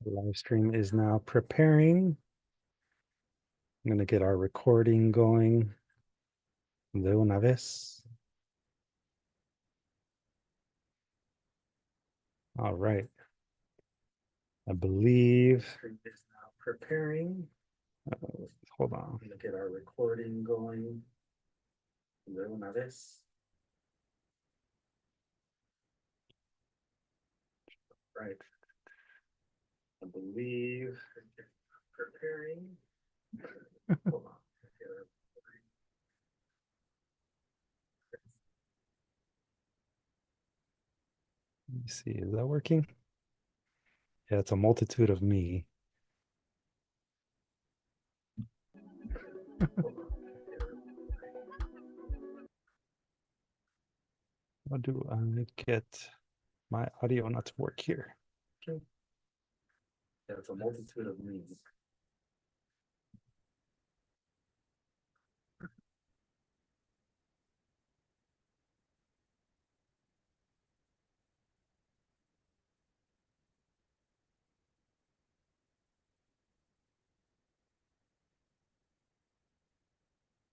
The live stream is now preparing. I'm going to get our recording going de una vez. All right. I believe it's now preparing. Hold on. I'm going to get our recording going de una vez. Right. I believe it's preparing. Hold on. Let me see, is that working? Yeah, it's a multitude of me. How do I get my audio not to work here? Okay. Yeah, it's a multitude of me.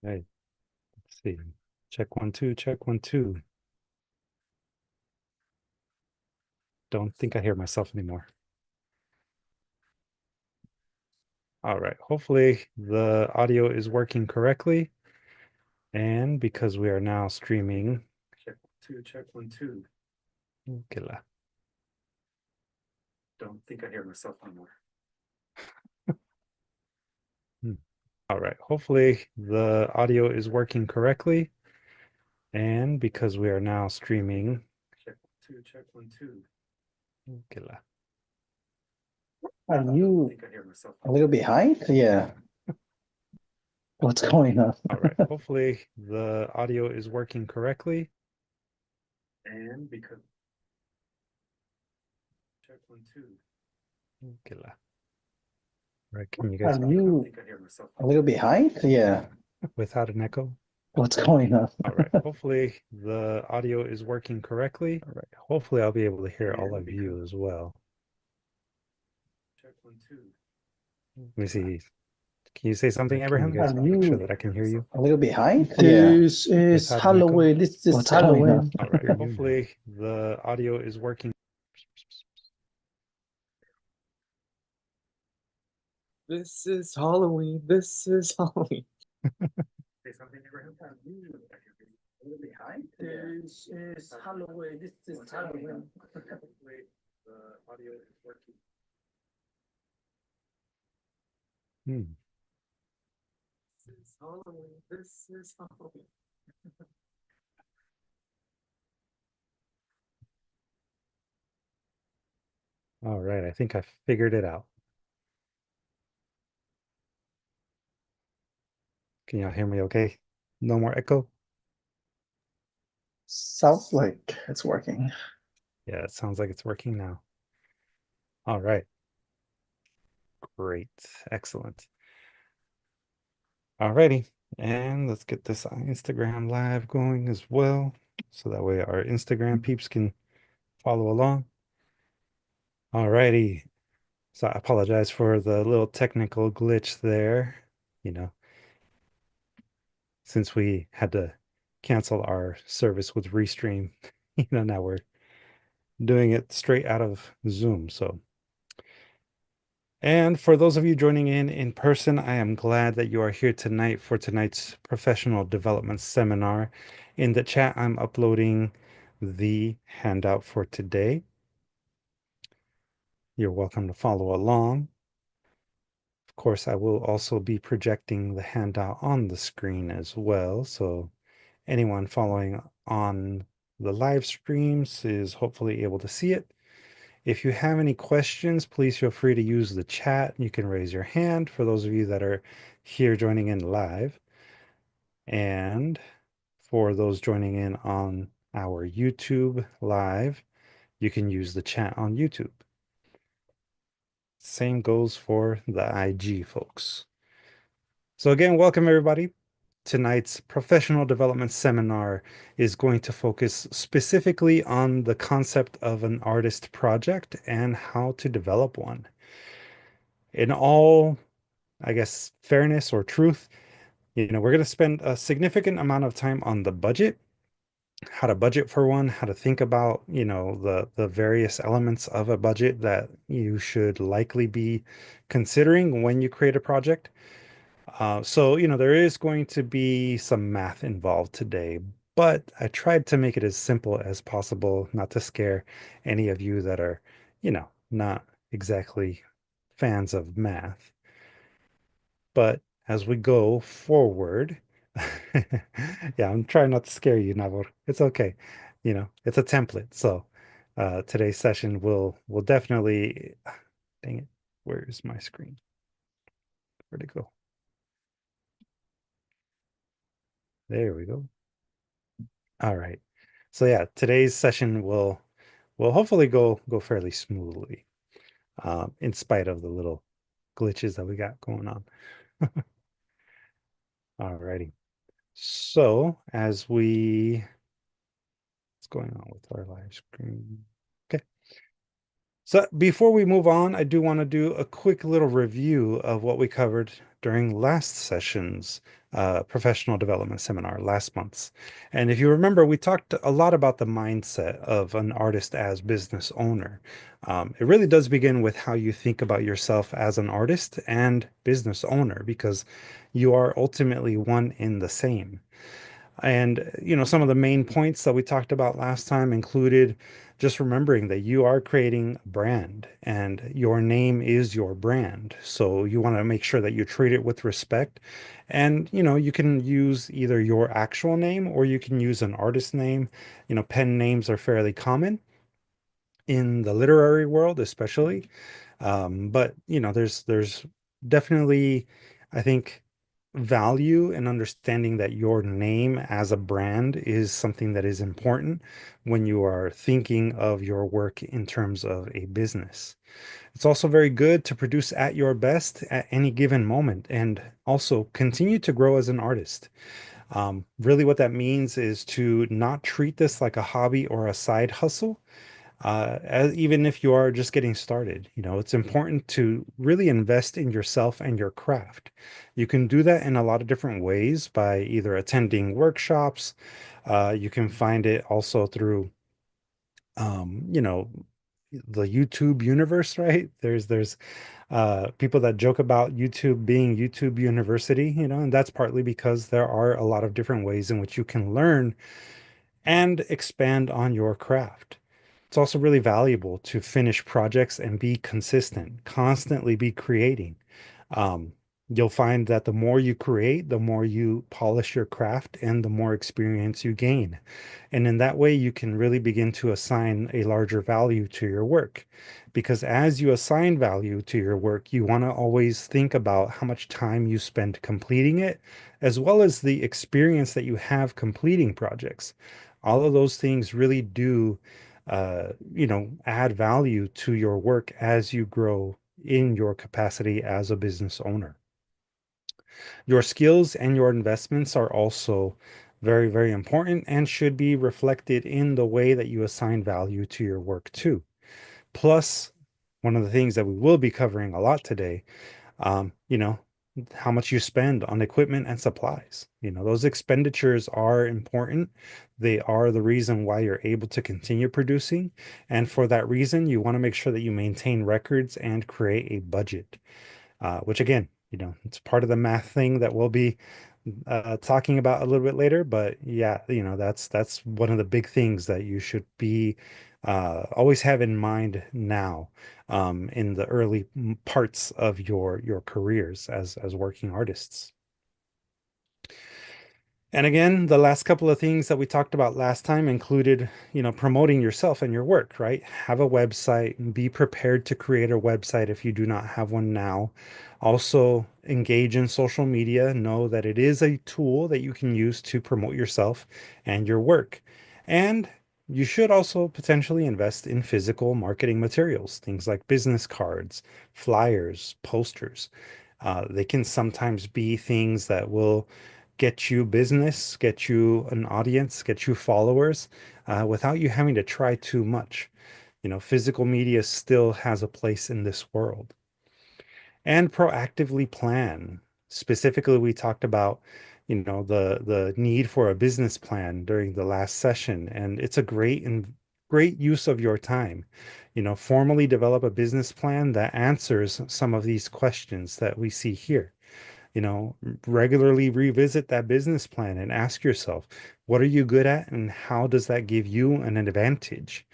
Hey, let's see. Check 1 2, check 1 2. Don't think I hear myself anymore. All right, hopefully the audio is working correctly. And because we are now streaming, check 2, check 1 2. Okay. Don't think I hear myself anymore. All right, hopefully the audio is working correctly. And because we are now streaming, check 2, check 1 2. Okay. Are you a little behind? Yeah. What's going on? All right, hopefully the audio is working correctly. And because check 1 2. Okay. Right, can you guys Are you a little behind? Yeah. without an echo? What's going on? All right, hopefully the audio is working correctly. All right, hopefully I'll be able to hear all of you as well. Check 1 2. Let me see. Can you say something, Abraham? Are Make sure you that I can hear you. a little behind? This is Without an echo? Halloween. This is What's going Halloween. on? All right, hopefully the audio is working. This is Halloween. This is Halloween. Say something, Abraham? This is Halloween. This is Halloween. Hopefully the audio is working. This is Halloween. This is Halloween. All right, I think I figured it out. Can y'all hear me okay? No more echo? Sounds like it's working. Yeah, it sounds like it's working now. All right. Great. Excellent. All righty. And let's get this on Instagram Live going as well. So that way our Instagram peeps can follow along. All righty. So I apologize for the little technical glitch there. You know, since we had to cancel our service with Restream, now we're doing it straight out of Zoom. So, and for those of you joining in person, I am glad that you are here tonight for tonight's professional development seminar. In the chat, I'm uploading the handout for today. You're welcome to follow along. Of course, I will also be projecting the handout on the screen as well. So anyone following on the live streams is hopefully able to see it. If you have any questions, please feel free to use the chat. You can raise your hand for those of you that are here joining in live. And for those joining in on our YouTube live, you can use the chat on YouTube. Same goes for the IG folks. So again, welcome everybody. Tonight's professional development seminar is going to focus specifically on the concept of an artist project and how to develop one. in all, I guess, fairness or truth, we're going to spend a significant amount of time on the budget, how to budget for one, how to think about, the various elements of a budget that you should likely be considering when you create a project. So, there is going to be some math involved today, but I tried to make it as simple as possible, not to scare any of you that are, not exactly fans of math. But as we go forward, yeah, I'm trying not to scare you, Navor. It's okay. It's a template. So today's session will definitely, dang it, where is my screen? Where'd it go? There we go. All right. So yeah, today's session will hopefully go fairly smoothly, in spite of the little glitches that we got going on. All righty. So what's going on with our live screen? Okay. So before we move on, I do want to do a quick little review of what we covered during last session's professional development seminar last month's. And if you remember, we talked a lot about the mindset of an artist as business owner. It really does begin with how you think about yourself as an artist and business owner, because you are ultimately one in the same. And, some of the main points that we talked about last time included just remembering that you are creating a brand and your name is your brand. So you want to make sure that you treat it with respect. And, you can use either your actual name or you can use an artist name. Pen names are fairly common in the literary world, especially. But there's definitely, I think, value in understanding that your name as a brand is something that is important when you are thinking of your work in terms of a business. It's also very good to produce at your best at any given moment and also continue to grow as an artist. Really, what that means is to not treat this like a hobby or a side hustle, even if you are just getting started. It's important to really invest in yourself and your craft. You can do that in a lot of different ways by either attending workshops. You can find it also through, the YouTube universe, right? There's people that joke about YouTube being YouTube University, and that's partly because there are a lot of different ways in which you can learn and expand on your craft. It's also really valuable to finish projects and be consistent, constantly be creating. Um, you'll find that the more you create, the more you polish your craft and the more experience you gain. And in that way, you can really begin to assign a larger value to your work. Because as you assign value to your work, you want to always think about how much time you spend completing it, as well as the experience that you have completing projects. All of those things really do, add value to your work as you grow in your capacity as a business owner. Your skills and your investments are also very, very important and should be reflected in the way that you assign value to your work too. Plus, one of the things that we will be covering a lot today, um, you know, how much you spend on equipment and supplies. Those expenditures are important. They are the reason why you're able to continue producing. And for that reason, you want to make sure that you maintain records and create a budget, which again, it's part of the math thing that we'll be talking about a little bit later. But yeah, that's one of the big things that you should be always have in mind now, in the early parts of your careers as working artists. And again, the last couple of things that we talked about last time included, promoting yourself and your work, right? Have a website and be prepared to create a website if you do not have one now. Also, engage in social media. Know that it is a tool that you can use to promote yourself and your work. And you should also potentially invest in physical marketing materials, things like business cards, flyers, posters. They can sometimes be things that will get you business, get you an audience, get you followers, without you having to try too much. Physical media still has a place in this world. and proactively plan. Specifically, we talked about, the need for a business plan during the last session, and it's a great use of your time. Formally develop a business plan that answers some of these questions that we see here. Regularly revisit that business plan and ask yourself, what are you good at and how does that give you an advantage?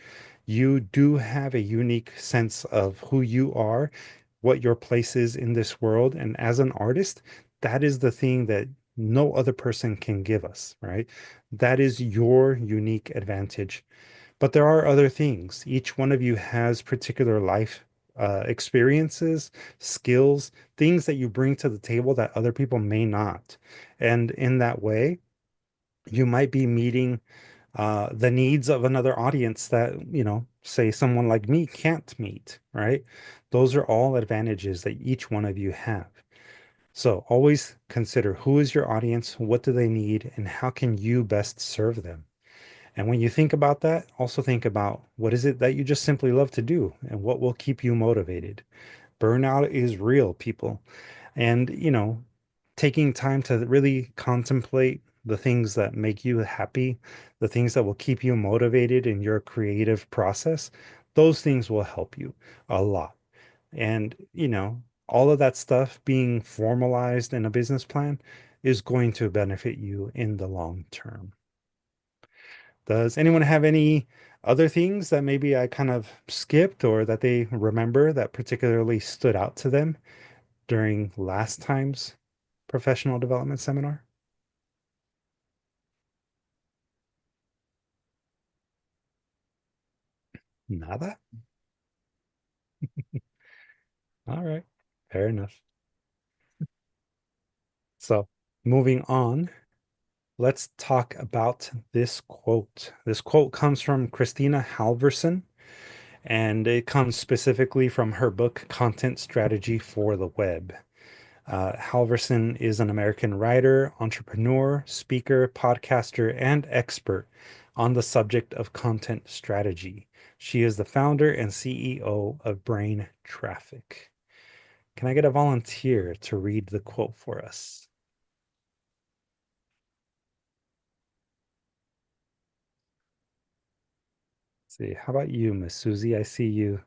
You do have a unique sense of who you are, what your place is in this world. And as an artist, that is the thing that no other person can give us, right? That is your unique advantage. But there are other things. Each one of you has particular life experiences, skills, things that you bring to the table that other people may not. And in that way, you might be meeting the needs of another audience that, say someone like me can't meet, right? Those are all advantages that each one of you have. So always consider who is your audience, what do they need, and how can you best serve them? And when you think about that, also think about what is it that you just simply love to do and what will keep you motivated. Burnout is real, people. And, taking time to really contemplate the things that make you happy, the things that will keep you motivated in your creative process, those things will help you a lot. And, all of that stuff being formalized in a business plan is going to benefit you in the long term. Does anyone have any other things that maybe I kind of skipped or that they remember that particularly stood out to them during last time's professional development seminar? Nada? All right. Fair enough. So, moving on, let's talk about this quote. This quote comes from Christina Halverson, and it comes specifically from her book, Content Strategy for the Web. Halverson is an American writer, entrepreneur, speaker, podcaster, and expert on the subject of content strategy. She is the founder and CEO of Brain Traffic. Can I get a volunteer to read the quote for us? Let's see, how about you, Miss Susie? I see you.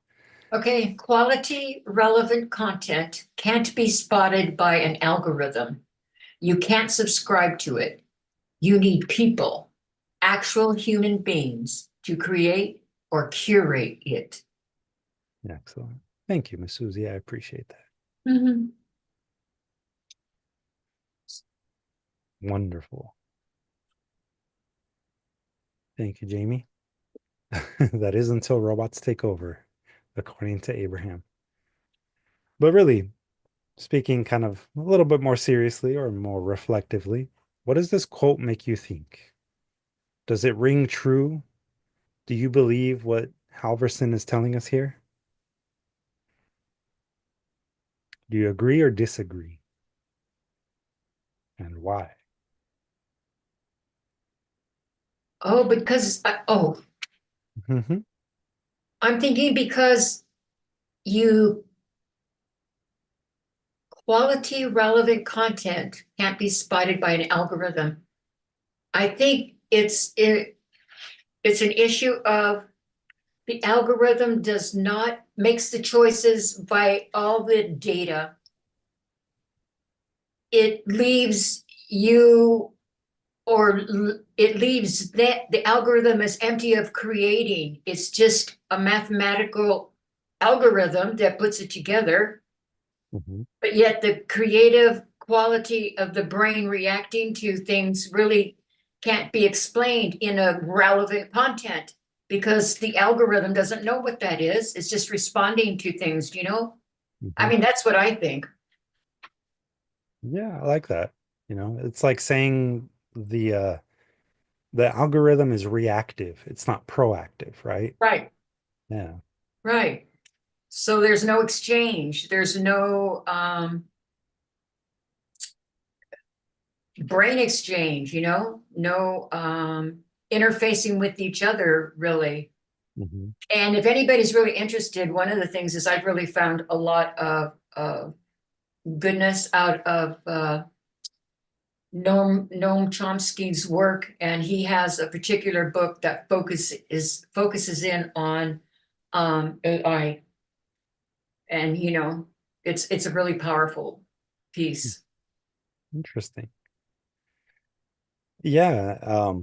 Okay, quality relevant content can't be spotted by an algorithm. You can't subscribe to it. You need people, actual human beings, to create or curate it. Excellent. Thank you, Miss Susie. I appreciate that. Mhm. Wonderful. Thank you, Jamie. That is until robots take over, according to Abraham. But really, speaking kind of a little bit more seriously or more reflectively, what does this quote make you think? Does it ring true? Do you believe what Halverson is telling us here? Do you agree or disagree? And why? Oh, because, Mm-hmm. I'm thinking because you quality relevant content can't be spotted by an algorithm. I think it's an issue of the algorithm does not makes the choices by all the data. It leaves you or it leaves that the algorithm is empty of creating. It's just a mathematical algorithm that puts it together, Mm-hmm. but yet the creative quality of the brain reacting to things really can't be explained in a relevant content because the algorithm doesn't know what that is. It's just responding to things, you know? I Mm-hmm. mean, that's what I think. Yeah, I like that. It's like saying the algorithm is reactive. It's not proactive, right? Right, Yeah. right. So there's no exchange. There's no brain exchange, no interfacing with each other, really. Mm-hmm. And if anybody's really interested, one of the things is I've really found a lot of goodness out of Noam Chomsky's work, and he has a particular book that focuses in on AI. And it's a really powerful piece. Interesting. Yeah.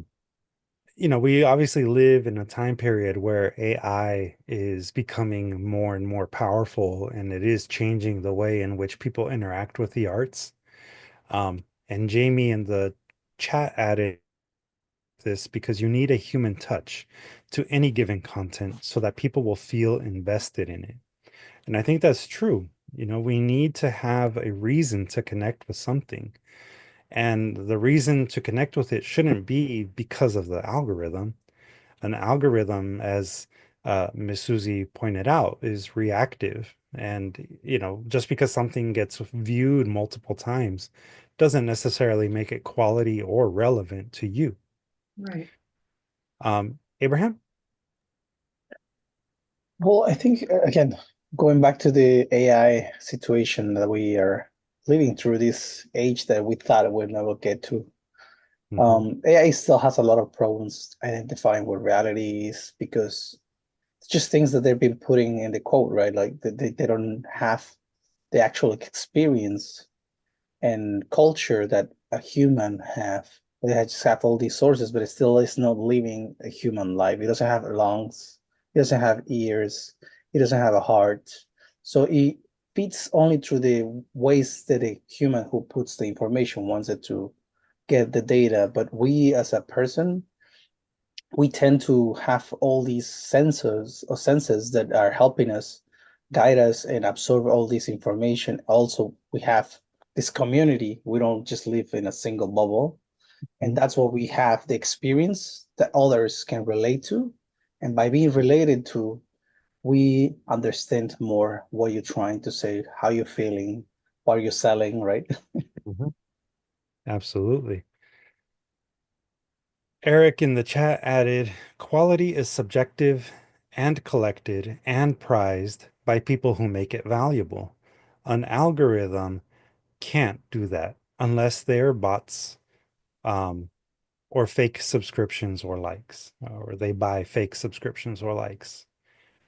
We obviously live in a time period where AI is becoming more and more powerful, and it is changing the way in which people interact with the arts. And Jamie in the chat added this because you need a human touch to any given content so that people will feel invested in it. And I think that's true. We need to have a reason to connect with something. And the reason to connect with it shouldn't be because of the algorithm. An algorithm, as Ms. Susie pointed out, is reactive. And, just because something gets viewed multiple times doesn't necessarily make it quality or relevant to you. Right. Abraham? Well, I think again, going back to the AI situation that we are living through, this age that we thought we'd never get to. AI still has a lot of problems identifying what reality is, because it's just things that they've been putting in the quote, right? Like they don't have the actual experience and culture that a human have. They just have all these sources, but it still is not living a human life. It doesn't have lungs. It doesn't have ears. It doesn't have a heart. So it fits only through the ways that a human who puts the information wants it to get the data. But we as a person, we tend to have all these sensors or senses that are helping us guide us and absorb all this information. Also, we have this community. We don't just live in a single bubble. And that's what we have, the experience that others can relate to. And by being related to, we understand more what you're trying to say, how you're feeling, what you're selling, right? Absolutely. Eric in the chat added, quality is subjective and collected and prized by people who make it valuable. An algorithm can't do that unless they're bots, or fake subscriptions or likes, or they buy fake subscriptions or likes.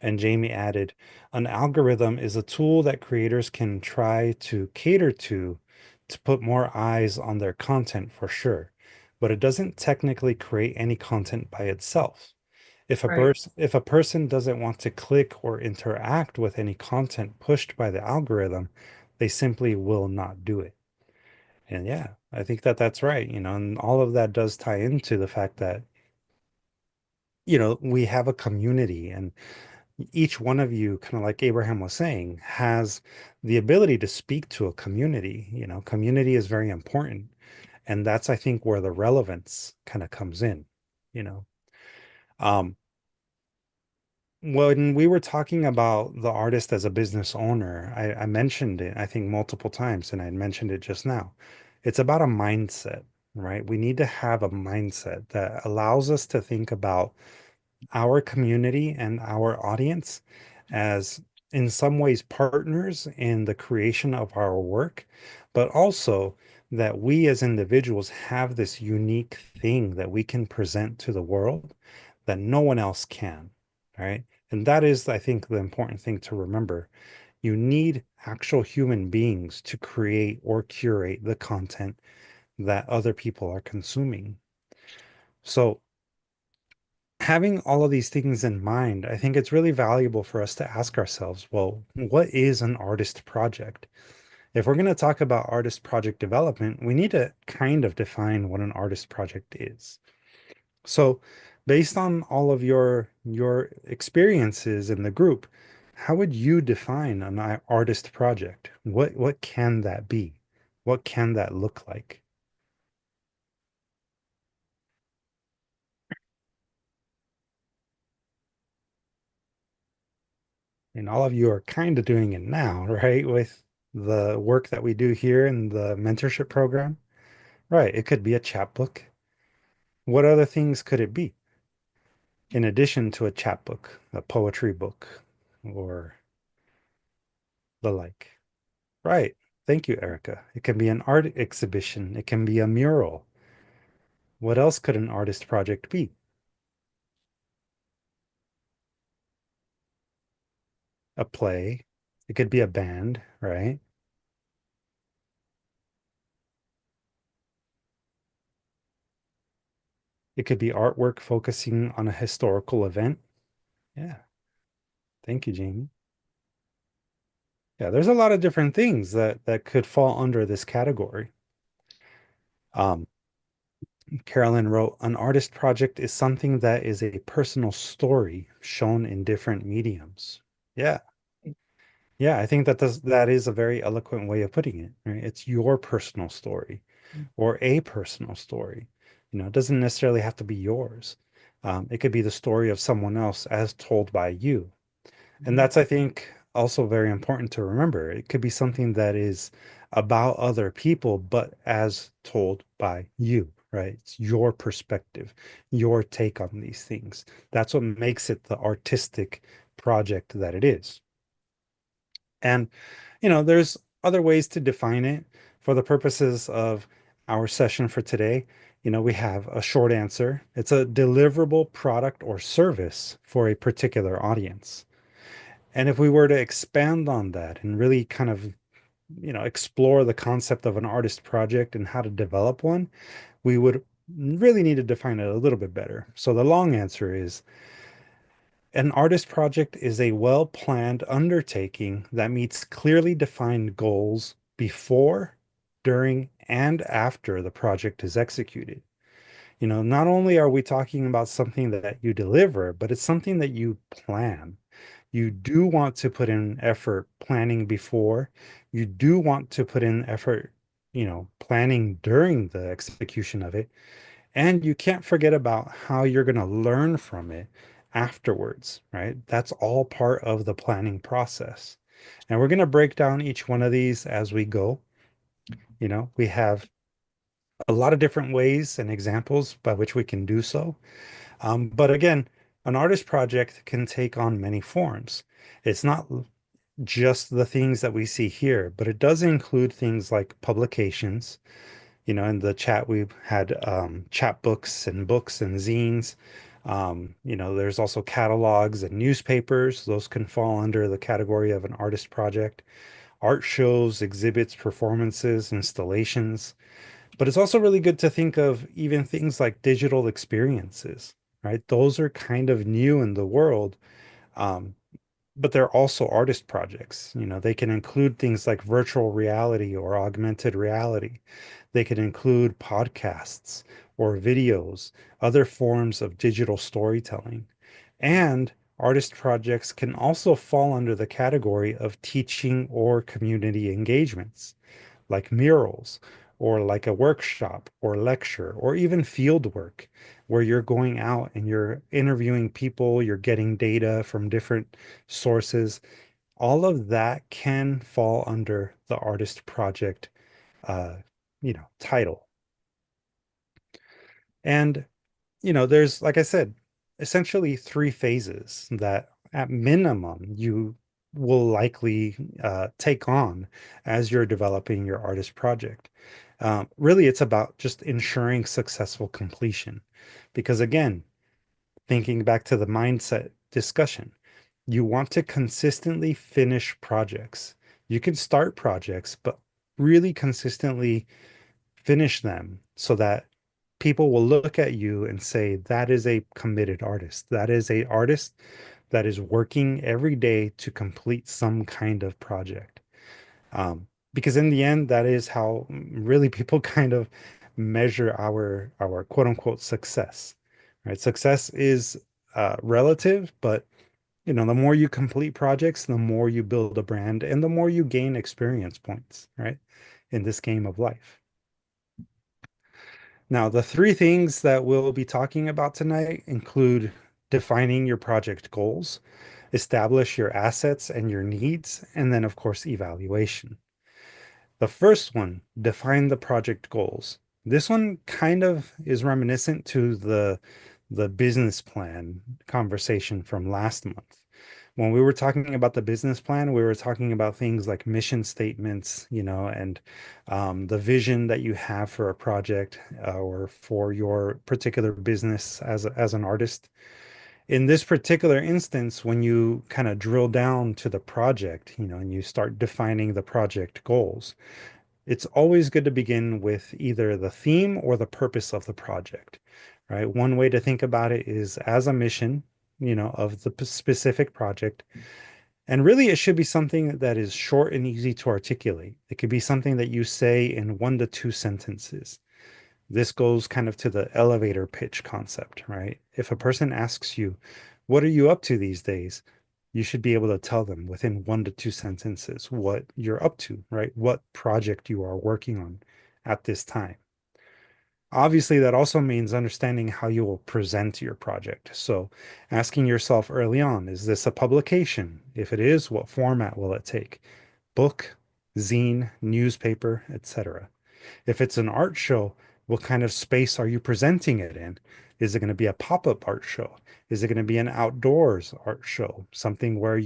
And Jamie added, an algorithm is a tool that creators can try to cater to put more eyes on their content for sure, but it doesn't technically create any content by itself. If a Right. if a person doesn't want to click or interact with any content pushed by the algorithm, they simply will not do it. And yeah, I think that that's right, and all of that does tie into the fact that, we have a community, and each one of you, kind of like Abraham was saying, has the ability to speak to a community. Community is very important. And that's, I think, where the relevance kind of comes in, you know. Um, when we were talking about the artist as a business owner, I mentioned it, I think, multiple times, and I mentioned it just now. It's about a mindset, right? We need to have a mindset that allows us to think about our community and our audience as, in some ways, partners in the creation of our work, but also that we as individuals have this unique thing that we can present to the world that no one else can, right? And that is, I think, the important thing to remember. You need actual human beings to create or curate the content that other people are consuming. So having all of these things in mind, I think it's really valuable for us to ask ourselves, well, what is an artist project? If we're going to talk about artist project development, we need to kind of define what an artist project is. So, based on all of your experiences in the group, how would you define an artist project? What can that be? What can that look like? And all of you are kind of doing it now, right? With the work that we do here in the mentorship program. Right. It could be a chapbook. What other things could it be? In addition to a chapbook, a poetry book, or the like. Right. Thank you, Erica. It can be an art exhibition. It can be a mural. What else could an artist project be? A play. It could be a band, right? It could be artwork focusing on a historical event. Yeah. Thank you, Jamie. Yeah, there's a lot of different things that could fall under this category. Um, Carolyn wrote, an artist project is something that is a personal story shown in different mediums. Yeah. Yeah, I think that is a very eloquent way of putting it, right? It's your personal story or a personal story. It doesn't necessarily have to be yours. It could be the story of someone else as told by you. And that's, I think, also very important to remember. It could be something that is about other people, but as told by you, right? It's your perspective, your take on these things. That's what makes it the artistic project that it is. And, there's other ways to define it for the purposes of our session for today. We have a short answer. It's a deliverable product or service for a particular audience. And if we were to expand on that and really kind of, explore the concept of an artist project and how to develop one, we would really need to define it a little bit better. So the long answer is an artist project is a well-planned undertaking that meets clearly defined goals before, during, and after the project is executed. Not only are we talking about something that you deliver, but it's something that you plan. You do want to put in effort planning before. You do want to put in effort, planning during the execution of it. And you can't forget about how you're going to learn from it afterwards, right? That's all part of the planning process. And we're going to break down each one of these as we go. We have a lot of different ways and examples by which we can do so. But again, an artist project can take on many forms. It's not just the things that we see here, but it does include things like publications. In the chat, we've had chapbooks and books and zines. There's also catalogs and newspapers. Those can fall under the category of an artist project. Art shows, exhibits, performances, installations. But it's also really good to think of even things like digital experiences, right? Those are kind of new in the world, um, but they're also artist projects. They can include things like virtual reality or augmented reality. They can include podcasts or videos, other forms of digital storytelling. And artist projects can also fall under the category of teaching or community engagements like murals or like a workshop or lecture or even field work where you're going out and you're interviewing people, you're getting data from different sources. All of that can fall under the artist project, title. And, there's, like I said, essentially three phases that at minimum you will likely take on as you're developing your artist project. Really, it's about just ensuring successful completion. Because again, thinking back to the mindset discussion, you want to consistently finish projects. You can start projects, but really consistently finish them so that people will look at you and say, that is a committed artist. That is a artist that is working every day to complete some kind of project. Because in the end, that is how really people kind of measure our quote unquote success, right? Success is relative, but the more you complete projects, the more you build a brand and the more you gain experience points, right? In this game of life. Now, the three things that we'll be talking about tonight include defining your project goals, establish your assets and your needs, and then, of course, evaluation. The first one, define the project goals. This one kind of is reminiscent to the business plan conversation from last month. When we were talking about the business plan, we were talking about things like mission statements, and the vision that you have for a project or for your particular business as an artist. In this particular instance, when you kind of drill down to the project, and you start defining the project goals, it's always good to begin with either the theme or the purpose of the project, right? One way to think about it is as a mission, of the specific project. And really, it should be something that is short and easy to articulate. It could be something that you say in 1 to 2 sentences. This goes kind of to the elevator pitch concept, right? If a person asks you, what are you up to these days? You should be able to tell them within 1 to 2 sentences what you're up to, right? What project you are working on at this time. Obviously, that also means understanding how you will present your project. So asking yourself early on, is this a publication? If it is, what format will it take? Book, zine, newspaper, etc. If it's an art show, what kind of space are you presenting it in? Is it going to be a pop-up art show? Is it going to be an outdoors art show? Something where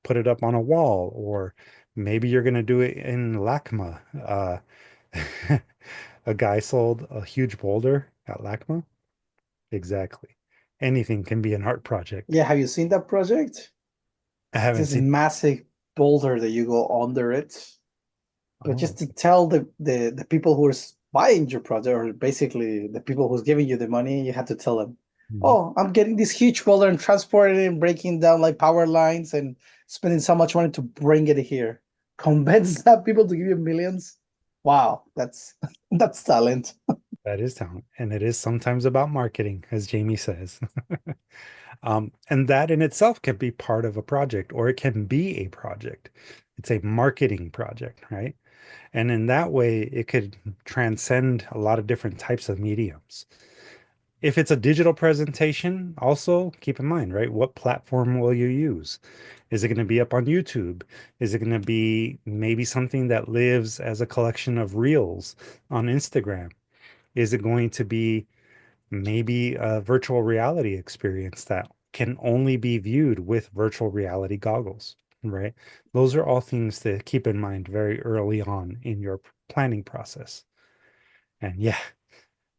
put it up on a wall, or maybe you're going to do it in LACMA. A guy sold a huge boulder at LACMA. Exactly. Anything can be an art project. Yeah, have you seen that project? I haven't This seen. massive boulder that you go under it. But just to tell the people who are buying your project, or basically the people who's giving you the money, you have to tell them, oh, I'm getting this huge boulder and transporting it and breaking down like power lines and spending so much money to bring it here. Convince that people to give you millions. Wow, that's talent. That is talent. And it is sometimes about marketing, as Jamie says. And that in itself can be part of a project, or it can be a project. It's a marketing project, right? And in that way, it could transcend a lot of different types of mediums. If it's a digital presentation, also keep in mind, right? What platform will you use? Is it going to be up on YouTube? Is it going to be maybe something that lives as a collection of reels on Instagram? Is it going to be maybe a virtual reality experience that can only be viewed with virtual reality goggles, right? Those are all things to keep in mind very early on in your planning process. And yeah,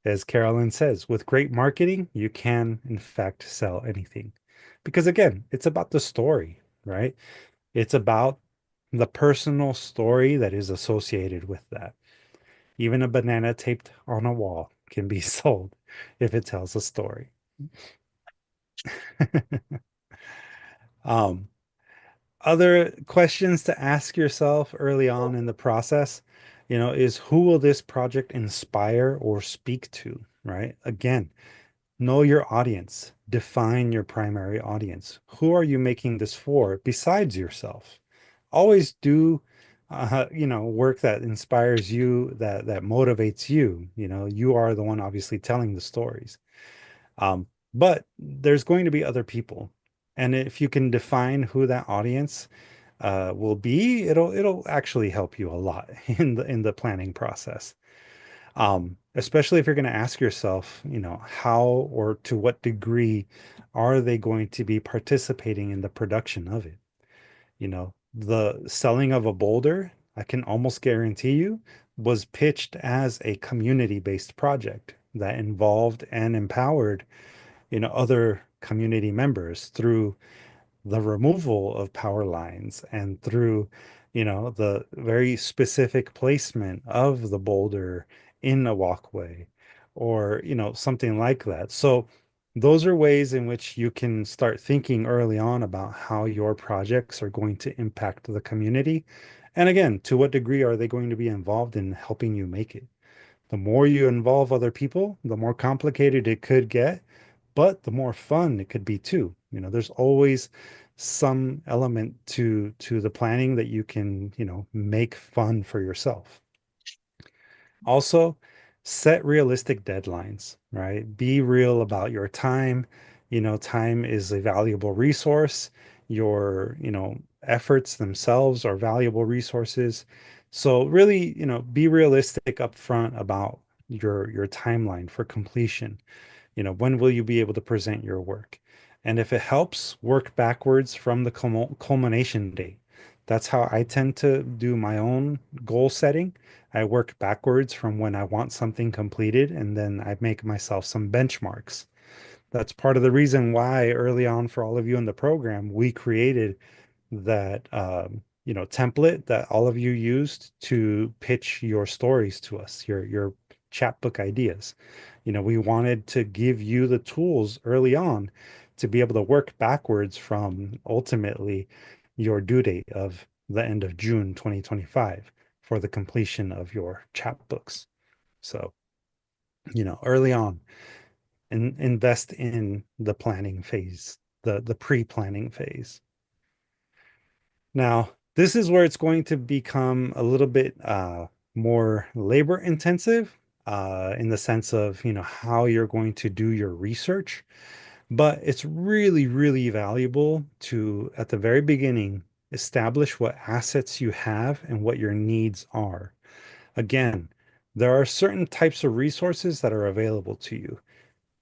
as Carolyn says, with great marketing, you can in fact sell anything. Because again, it's about the story, right? It's about the personal story that is associated with that. Even a banana taped on a wall can be sold if it tells a story. um, Other questions to ask yourself early on in the process, is who will this project inspire or speak to, right? Again, know your audience, define your primary audience. Who are you making this for besides yourself? Always do work that inspires you, that motivates you. You are the one obviously telling the stories. But there's going to be other people. And if you can define who that audience will be, it'll actually help you a lot in the planning process. Especially if you're going to ask yourself, how or to what degree are they going to be participating in the production of it? The selling of a boulder, I can almost guarantee you, was pitched as a community-based project that involved and empowered, other community members through the removal of power lines and through, the very specific placement of the boulder in a walkway or, something like that. So those are ways in which you can start thinking early on about how your projects are going to impact the community. And again, to what degree are they going to be involved in helping you make it? The more you involve other people, the more complicated it could get, but the more fun it could be too. There's always some element to the planning that you can, make fun for yourself. Also, set realistic deadlines, right? Be real about your time. Time is a valuable resource. Your, efforts themselves are valuable resources. So really, be realistic upfront about your timeline for completion. When will you be able to present your work? And if it helps, work backwards from the culmination date. That's how I tend to do my own goal setting. I work backwards from when I want something completed, and then I make myself some benchmarks. That's part of the reason why early on for all of you in the program, we created that template that all of you used to pitch your stories to us, your chapbook ideas. We wanted to give you the tools early on to be able to work backwards from ultimately your due date of the end of June 2025 for the completion of your chapbooks. So, early on, invest in the planning phase, the pre-planning phase. Now, this is where it's going to become a little bit more labor intensive in the sense of, how you're going to do your research. But it's really, really valuable to, at the very beginning, establish what assets you have and what your needs are. Again, there are certain types of resources that are available to you.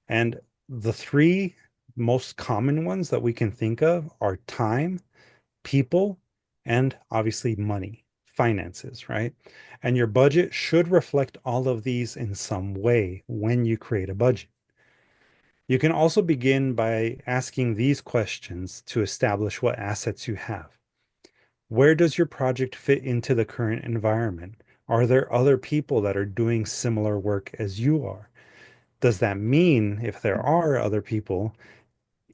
And the three most common ones that we can think of are time, people, and obviously money, finances, right? And your budget should reflect all of these in some way when you create a budget. You can also begin by asking these questions to establish what assets you have. Where does your project fit into the current environment? Are there other people that are doing similar work as you are? Does that mean if there are other people,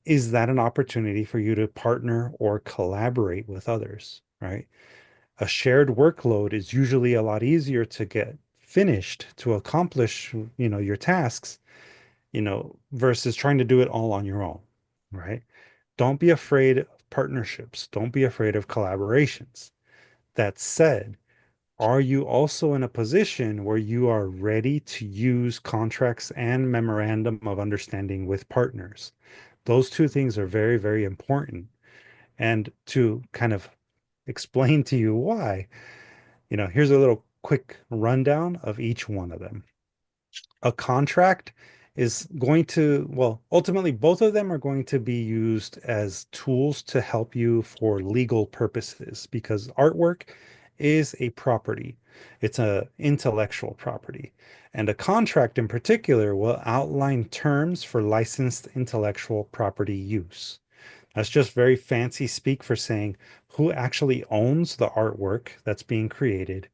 is that an opportunity for you to partner or collaborate with others, right? A shared workload is usually a lot easier to get finished to accomplish, your tasks, versus trying to do it all on your own, right? Don't be afraid of partnerships. Don't be afraid of collaborations. That said, are you also in a position where you are ready to use contracts and memorandum of understanding with partners? Those two things are very, very important. And to kind of explain to you why, here's a little quick rundown of each one of them. A contract is going to, well, ultimately, both of them are going to be used as tools to help you for legal purposes because artwork is a property. It's a intellectual property. And a contract in particular will outline terms for licensed intellectual property use. That's just very fancy speak for saying who actually owns the artwork that's being created.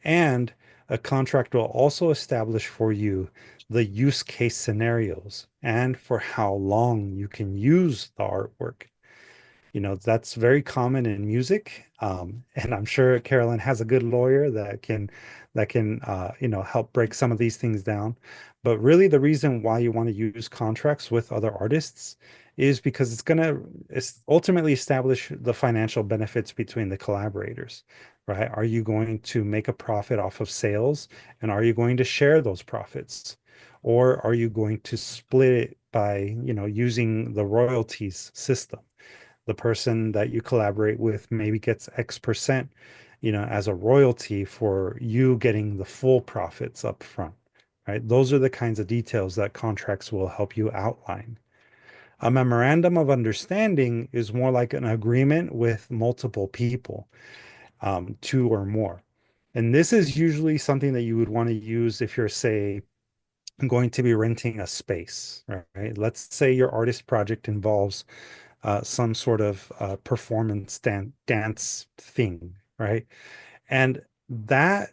And a contract will also establish for you the use case scenarios and for how long you can use the artwork. That's very common in music. And I'm sure Carolyn has a good lawyer that can help break some of these things down. But really the reason why you want to use contracts with other artists is because it's going to ultimately establish the financial benefits between the collaborators, right? Are you going to make a profit off of sales, and are you going to share those profits? Or are you going to split it by, using the royalties system? The person that you collaborate with maybe gets X%, as a royalty for you getting the full profits up front, right? Those are the kinds of details that contracts will help you outline. A memorandum of understanding is more like an agreement with multiple people, two or more. And this is usually something that you would want to use if you're, say, going to be renting a space, right? Let's say your artist project involves some sort of performance dance thing, right? And that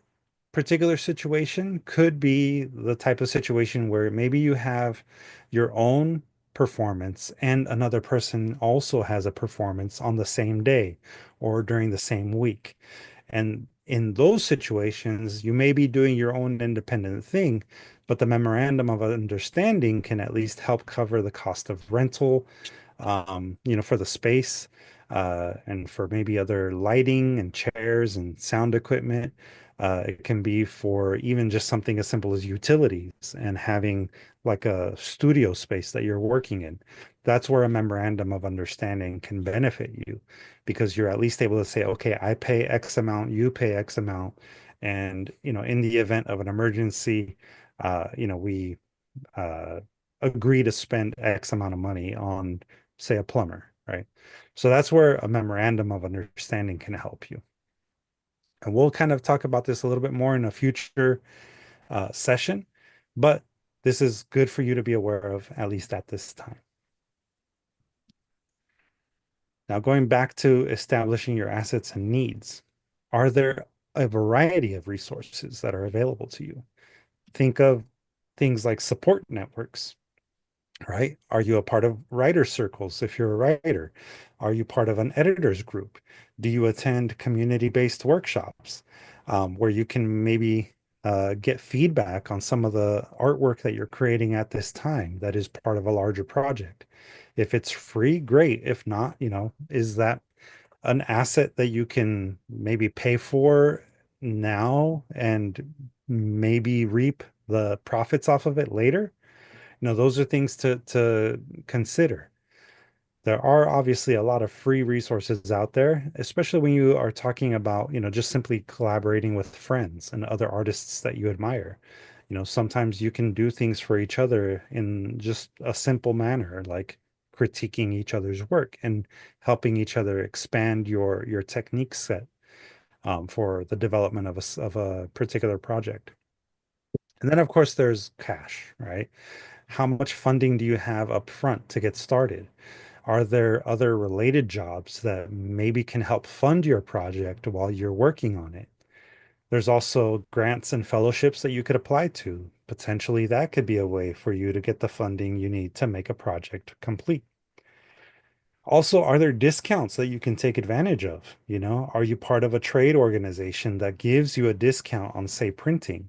particular situation could be the type of situation where maybe you have your own performance and another person also has a performance on the same day or during the same week. And in those situations, you may be doing your own independent thing, but the memorandum of understanding can at least help cover the cost of rental, for the space, and for maybe other lighting and chairs and sound equipment. It can be for even just something as simple as utilities and having like a studio space that you're working in. That's where a memorandum of understanding can benefit you because you're at least able to say, okay, I pay X amount, you pay X amount. And, in the event of an emergency, we uh, agree to spend X amount of money on, say, a plumber, right? So that's where a memorandum of understanding can help you. And we'll kind of talk about this a little bit more in a future session, but this is good for you to be aware of, at least at this time. Now, going back to establishing your assets and needs, are there a variety of resources that are available to you? Think of things like support networks, right? Are you a part of writer circles if you're a writer? Are you part of an editors group? Do you attend community-based workshops where you can maybe get feedback on some of the artwork that you're creating at this time that is part of a larger project? If it's free, great. If not, is that an asset that you can maybe pay for now and maybe reap the profits off of it later? Those are things to consider. There are obviously a lot of free resources out there, especially when you are talking about, just simply collaborating with friends and other artists that you admire. Sometimes you can do things for each other in just a simple manner, like critiquing each other's work and helping each other expand your technique set for the development of a particular project. And then, of course, there's cash, right? How much funding do you have up front to get started? Are there other related jobs that maybe can help fund your project while you're working on it? There's also grants and fellowships that you could apply to. Potentially, that could be a way for you to get the funding you need to make a project complete. Also, are there discounts that you can take advantage of? Are you part of a trade organization that gives you a discount on, say, printing?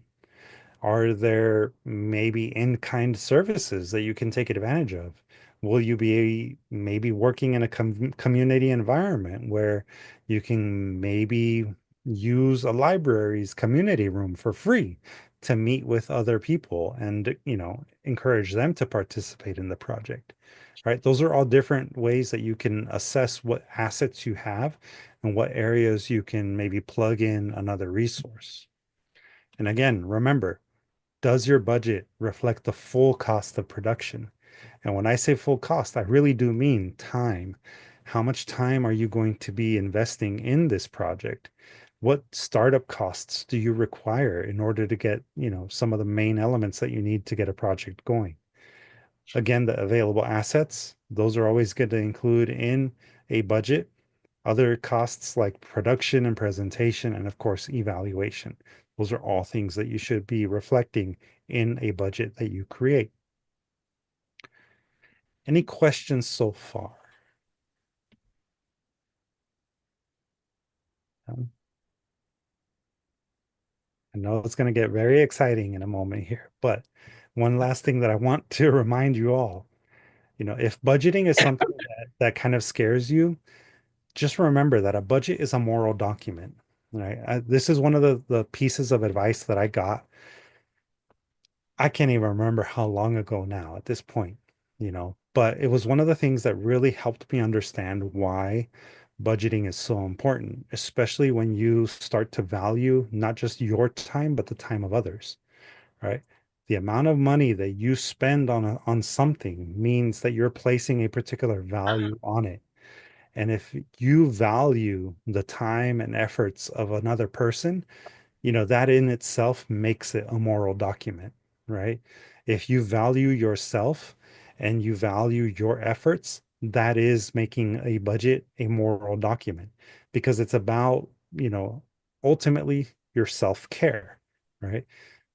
Are there maybe in-kind services that you can take advantage of? Will you be maybe working in a community environment where you can maybe use a library's community room for free to meet with other people and, encourage them to participate in the project, right? Those are all different ways that you can assess what assets you have and what areas you can maybe plug in another resource. And again, remember, does your budget reflect the full cost of production? And when I say full cost, I really do mean time. How much time are you going to be investing in this project? What startup costs do you require in order to get, some of the main elements that you need to get a project going? Again, the available assets, those are always going to include in a budget. Other costs like production and presentation, and of course, evaluation. Those are all things that you should be reflecting in a budget that you create. Any questions so far? I know it's going to get very exciting in a moment here, but one last thing that I want to remind you all, if budgeting is something that kind of scares you, just remember that a budget is a moral document, right? This is one of the pieces of advice that I got. I can't even remember how long ago now at this point, but it was one of the things that really helped me understand why budgeting is so important, especially when you start to value not just your time, but the time of others, right? The amount of money that you spend on something means that you're placing a particular value on it. And if you value the time and efforts of another person, that in itself makes it a moral document, right? If you value yourself and you value your efforts, that is making a budget a moral document because it's about, ultimately your self-care, right?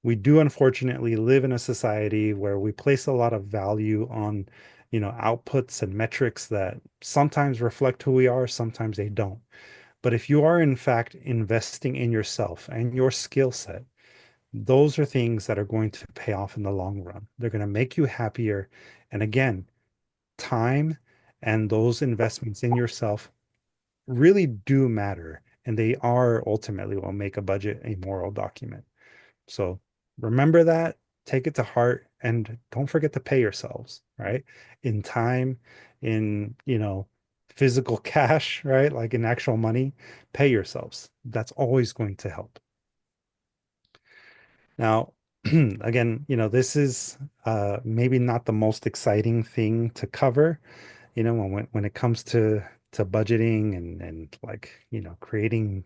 We do unfortunately live in a society where we place a lot of value on, outputs and metrics that sometimes reflect who we are, sometimes they don't. But if you are in fact investing in yourself and your skill set, those are things that are going to pay off in the long run. They're going to make you happier. And again, time and those investments in yourself really do matter. And they are ultimately what make a budget a moral document. So remember that, take it to heart, and don't forget to pay yourselves, right? In time, in, physical cash, right? Like in actual money, pay yourselves. That's always going to help. Now, again, this is maybe not the most exciting thing to cover, when it comes to budgeting and like, creating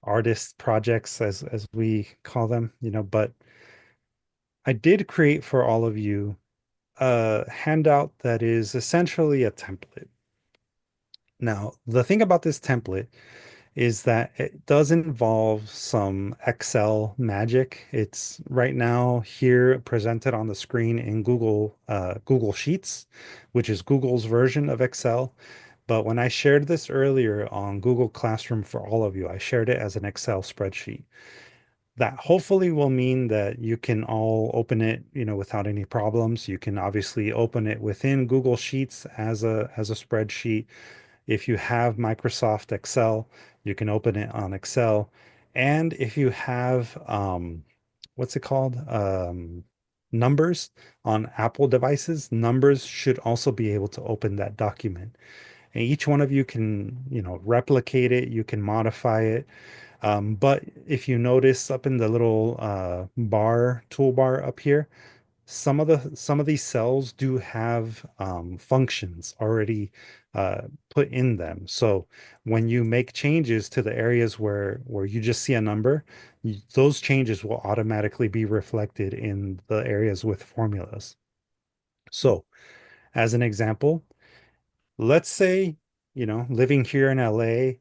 artist projects as we call them, but I did create for all of you a handout that is essentially a template. Now, the thing about this template is that it does involve some Excel magic. It's right now here presented on the screen in Google Sheets, which is Google's version of Excel. But when I shared this earlier on Google Classroom for all of you, I shared it as an Excel spreadsheet. That hopefully will mean that you can all open it, without any problems. You can obviously open it within Google Sheets as a spreadsheet. If you have Microsoft Excel, you can open it on Excel. And if you have, what's it called? Numbers on Apple devices, Numbers should also be able to open that document. And each one of you can, replicate it, you can modify it. But if you notice up in the little toolbar up here, some of these cells do have functions already put in them. So when you make changes to the areas where you just see a number, those changes will automatically be reflected in the areas with formulas. So as an example, let's say, living here in LA,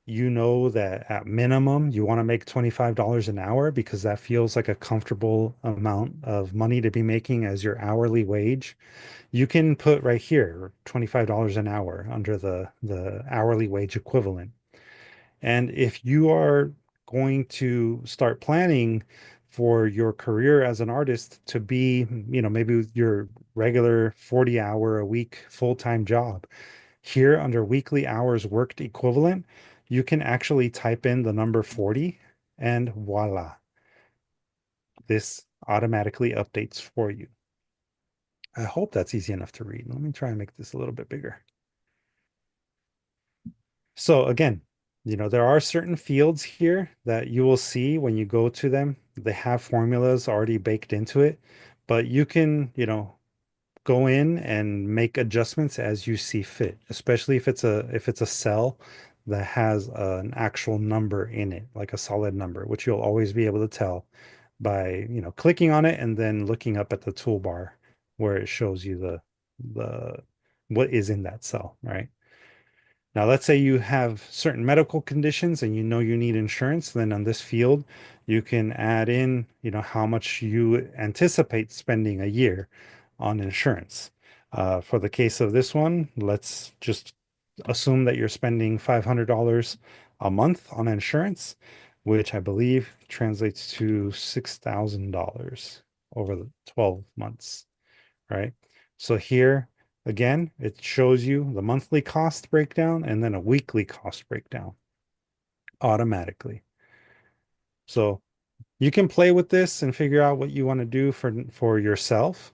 you know that at minimum you want to make $25 an hour because that feels like a comfortable amount of money to be making as your hourly wage. You can put right here $25 an hour under the hourly wage equivalent. And if you are going to start planning for your career as an artist to be, maybe your regular 40-hour a week full-time job, here under weekly hours worked equivalent, you can actually type in the number 40 and voila, this automatically updates for you. I hope that's easy enough to read. Let me try and make this a little bit bigger. So again, there are certain fields here that you will see when you go to them. They have formulas already baked into it, but you can, go in and make adjustments as you see fit, especially if it's a cell that has an actual number in it, like a solid number, which you'll always be able to tell by, clicking on it and then looking up at the toolbar where it shows you the what is in that cell, right? Now, let's say you have certain medical conditions and you need insurance, then on this field, you can add in, how much you anticipate spending a year on insurance. For the case of this one, let's just assume that you're spending $500 a month on insurance, which I believe translates to $6,000 over the 12 months, right? So here, again, it shows you the monthly cost breakdown and then a weekly cost breakdown automatically. So you can play with this and figure out what you want to do for yourself.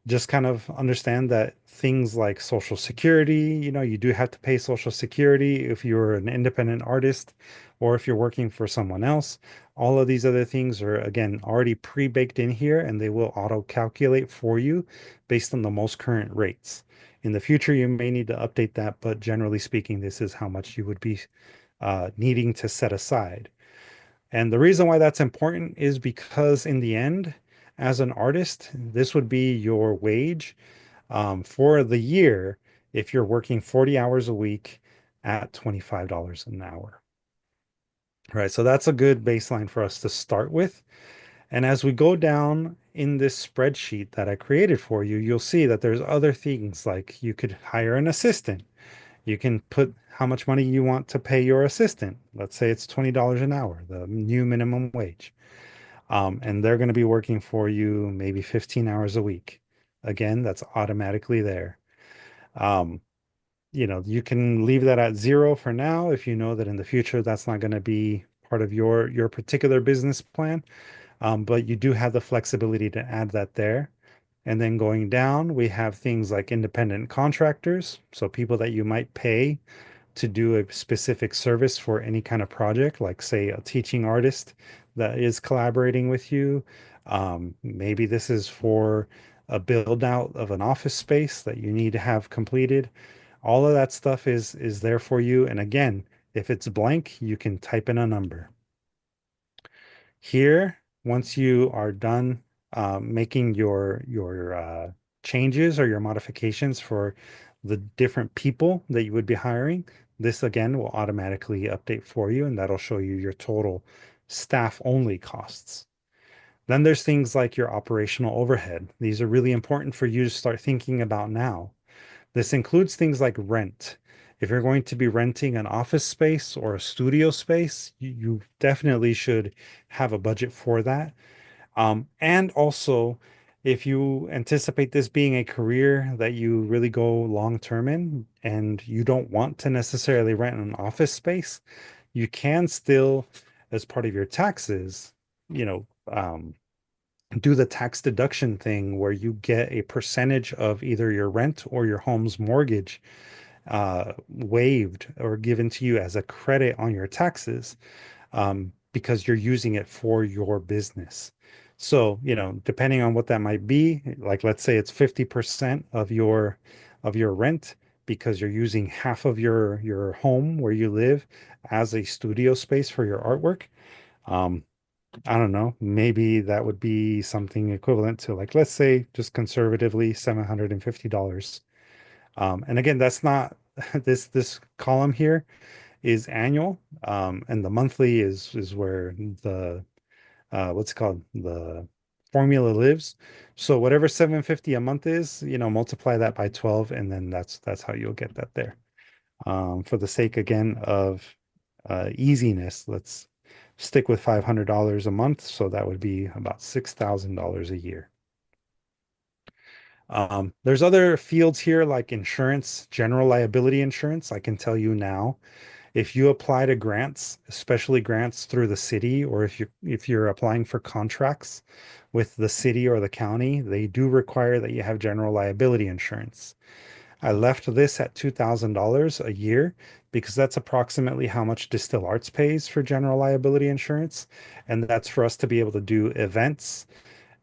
Just kind of understand that things like Social Security, you do have to pay Social Security if you're an independent artist or if you're working for someone else. All of these other things are, again, already pre-baked in here and they will auto-calculate for you based on the most current rates. In the future, you may need to update that, but generally speaking, this is how much you would be needing to set aside. And the reason why that's important is because in the end, as an artist, this would be your wage for the year if you're working 40 hours a week at $25 an hour. Right, so that's a good baseline for us to start with. And as we go down in this spreadsheet that I created for you, you'll see that there's other things like you could hire an assistant. You can put how much money you want to pay your assistant. Let's say it's $20 an hour, the new minimum wage. And they're going to be working for you maybe 15 hours a week. Again, that's automatically there. You can leave that at 0 for now if you know that in the future that's not going to be part of your particular business plan. But you do have the flexibility to add that there. And then going down, we have things like independent contractors, so people that you might pay to do a specific service for any kind of project, like say a teaching artist that is collaborating with you. Maybe this is for a build out of an office space that you need to have completed. All of that stuff is there for you. And again, if it's blank, you can type in a number. Here, once you are done making your changes or your modifications for the different people that you would be hiring, this again will automatically update for you, and that'll show you your total staff only costs. Then there's things like your operational overhead. These are really important for you to start thinking about now. This includes things like rent. If you're going to be renting an office space or a studio space, you definitely should have a budget for that. And also, if you anticipate this being a career that you really go long term in and you don't want to necessarily rent an office space, you can still, as part of your taxes, you know, do the tax deduction thing where you get a percentage of either your rent or your home's mortgage waived or given to you as a credit on your taxes, because you're using it for your business. So, you know, depending on what that might be, like let's say it's 50% of your rent because you're using half of your home where you live as a studio space for your artwork. I don't know, maybe that would be something equivalent to, like, let's say just conservatively $750. And again, that's not this column here is annual, and the monthly is where the what's it called, the formula lives. So whatever 750 a month is, you know, multiply that by 12, and then that's how you'll get that there. For the sake again of easiness, let's stick with $500 a month. So that would be about $6,000 a year. There's other fields here like insurance, general liability insurance. I can tell you now, if you apply to grants, especially grants through the city, or if you're applying for contracts with the city or the county, they do require that you have general liability insurance. I left this at $2,000 a year because that's approximately how much Distill Arts pays for general liability insurance. And that's for us to be able to do events,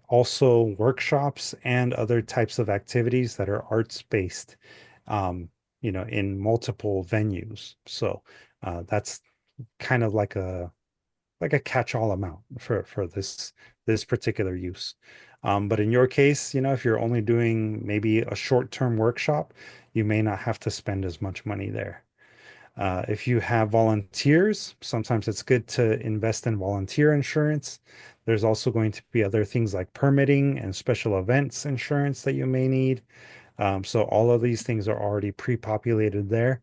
also workshops, and other types of activities that are arts based, you know, in multiple venues. So that's kind of like a catch-all amount for this particular use. But in your case, you know, if you're only doing maybe a short-term workshop, you may not have to spend as much money there. If you have volunteers, sometimes it's good to invest in volunteer insurance. There's also going to be other things like permitting and special events insurance that you may need. So all of these things are already pre-populated there.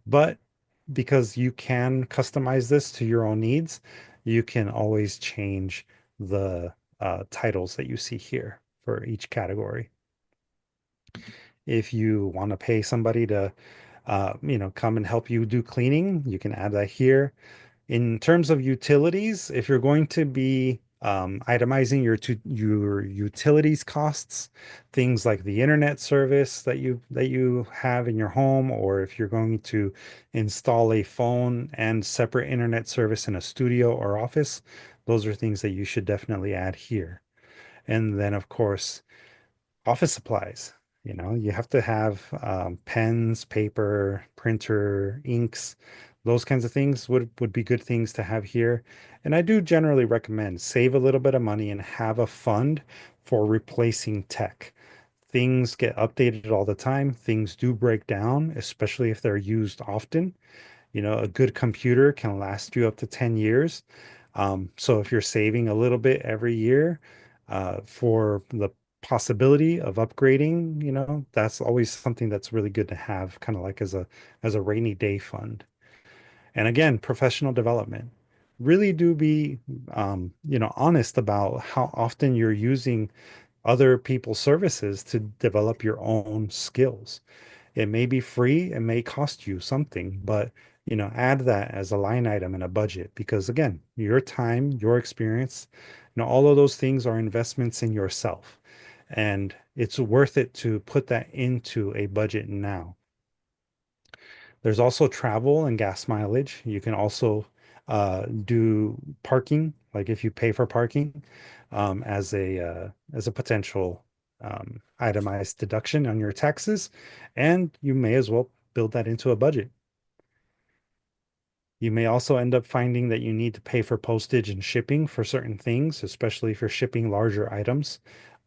But because you can customize this to your own needs, you can always change the titles that you see here for each category. If you want to pay somebody to, you know, come and help you do cleaning, you can add that here. In terms of utilities, if you're going to be itemizing your utilities costs, things like the internet service that you have in your home, or if you're going to install a phone and separate internet service in a studio or office, those are things that you should definitely add here. And then, of course, office supplies. You know, you have to have pens, paper, printer, inks, those kinds of things would be good things to have here. And I do generally recommend save a little bit of money and have a fund for replacing tech. Things get updated all the time. Things do break down, especially if they're used often. You know, a good computer can last you up to 10 years. So if you're saving a little bit every year for the possibility of upgrading, you know, that's always something that's really good to have, kind of like as a rainy day fund. And again, professional development. Really do be, you know, honest about how often you're using other people's services to develop your own skills. It may be free, it may cost you something, but you know, add that as a line item in a budget because again, your time, your experience, you know, all of those things are investments in yourself. And it's worth it to put that into a budget now. There's also travel and gas mileage. You can also do parking, like if you pay for parking, as a potential itemized deduction on your taxes, and you may as well build that into a budget. You may also end up finding that you need to pay for postage and shipping for certain things, especially for shipping larger items.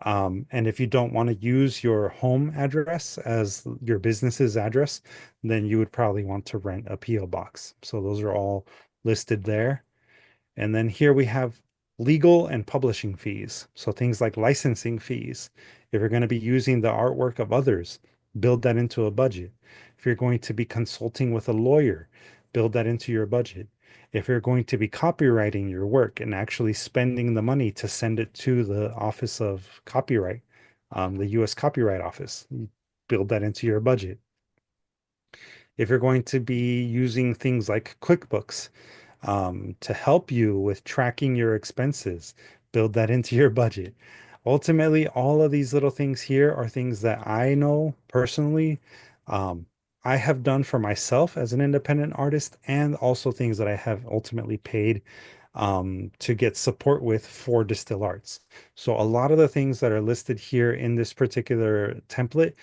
And if you don't want to use your home address as your business's address, then you would probably want to rent a PO box. So those are all listed there. And then here we have legal and publishing fees. So things like licensing fees. If you're going to be using the artwork of others, build that into a budget. If you're going to be consulting with a lawyer, build that into your budget. If you're going to be copywriting your work and actually spending the money to send it to the Office of Copyright, the US Copyright Office, build that into your budget. If you're going to be using things like QuickBooks, to help you with tracking your expenses, build that into your budget. Ultimately, all of these little things here are things that I know personally, um, I have done for myself as an independent artist, and also things that I have ultimately paid to get support with for Distill Arts. So a lot of the things that are listed here in this particular template